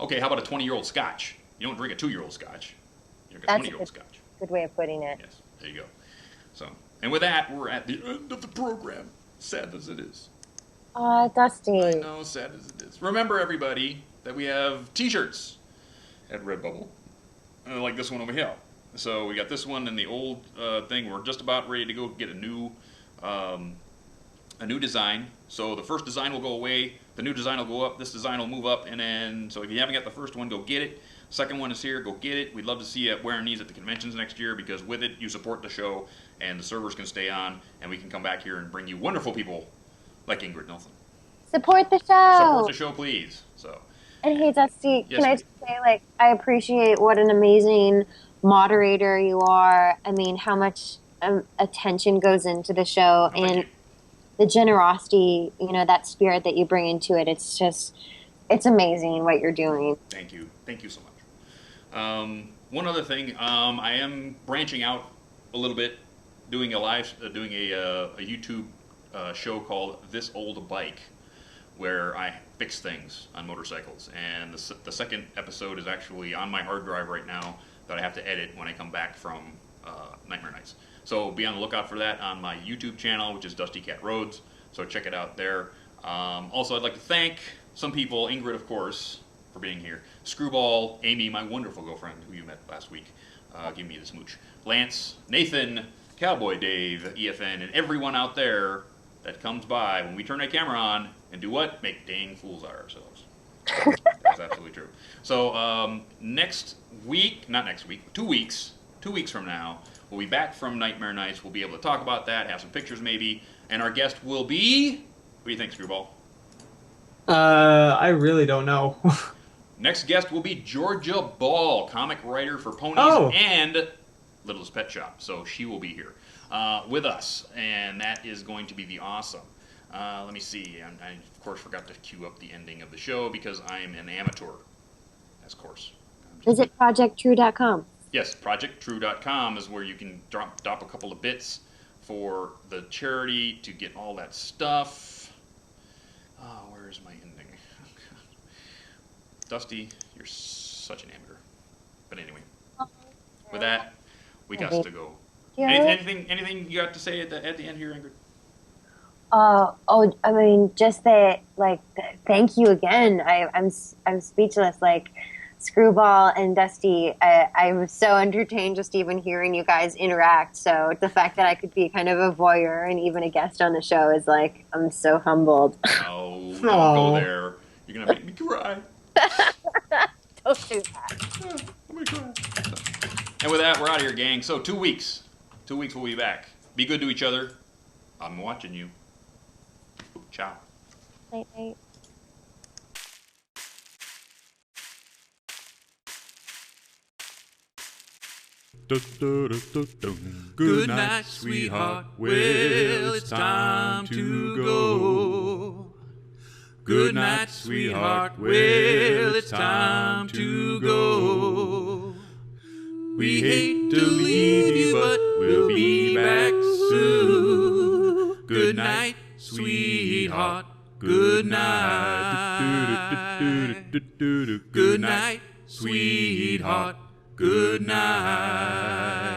Okay, how about a 20-year-old scotch? You don't drink a 2-year-old scotch. You drink a 20-year-old scotch. Good way of putting it. Yes, there you go. So, and with that, we're at the end of the program. Sad as it is. Dusty. I know, sad as it is. Remember, everybody, that we have T-shirts at Redbubble, like this one over here. So we got this one and the old thing. We're just about ready to go get a new design. So the first design will go away. The new design will go up. This design will move up. And then, so if you haven't got the first one, go get it. Second one is here. Go get it. We'd love to see you wearing these at the conventions next year, because with it, you support the show, and the servers can stay on, and we can come back here and bring you wonderful people like Ingrid Nilson. Support the show. Support the show, please. So. And hey, Dusty, Yes, can I just say, like, I appreciate what an amazing moderator you are. I mean, how much attention goes into the show, and the generosity, you know, that spirit that you bring into it. It's just, it's amazing what you're doing. Thank you. Thank you so much. One other thing, I am branching out a little bit, doing a YouTube show called This Old Bike, where I fix things on motorcycles. And the second episode is actually on my hard drive right now that I have to edit when I come back from Nightmare Nights. So be on the lookout for that on my YouTube channel, which is Dusty Cat Rhodes. So check it out there. Also, I'd like to thank some people, Ingrid, of course, for being here. Screwball, Amy, my wonderful girlfriend who you met last week, give me the smooch. Lance, Nathan, Cowboy Dave, EFN, and everyone out there that comes by when we turn that camera on and do what? Make dang fools out of ourselves. That's absolutely true. So next week, not next week, 2 weeks from now, we'll be back from Nightmare Nights. We'll be able to talk about that, have some pictures maybe, and our guest will be, what do you think, Screwball? I really don't know. Next guest will be Georgia Ball, comic writer for Ponies and Littlest Pet Shop. So she will be here with us, and that is going to be the awesome. Let me see. I, of course, forgot to cue up the ending of the show because I am an amateur, of course. Visit ProjectTrue.com. Yes, ProjectTrue.com is where you can drop a couple of bits for the charity to get all that stuff. Oh, where's my ending? Dusty, you're such an amateur. But anyway, with that, we got to go. Anything you got to say at the end here, Ingrid? I mean, just that, like, thank you again. I'm speechless. Like, Screwball and Dusty, I was so entertained just even hearing you guys interact. So the fact that I could be kind of a voyeur and even a guest on the show is like, I'm so humbled. Oh, don't go there. You're gonna make me cry. Don't do that. I'm gonna cry. And with that, we're out of here, gang. So 2 weeks. 2 weeks we'll be back. Be good to each other. I'm watching you. Ciao. Night, night. Good night, sweetheart. Well, it's time to go. Good night, sweetheart. Well, it's time to go. We hate to leave you, but we'll be back soon. Good night, sweetheart. Good night. Good night, sweetheart. Good night.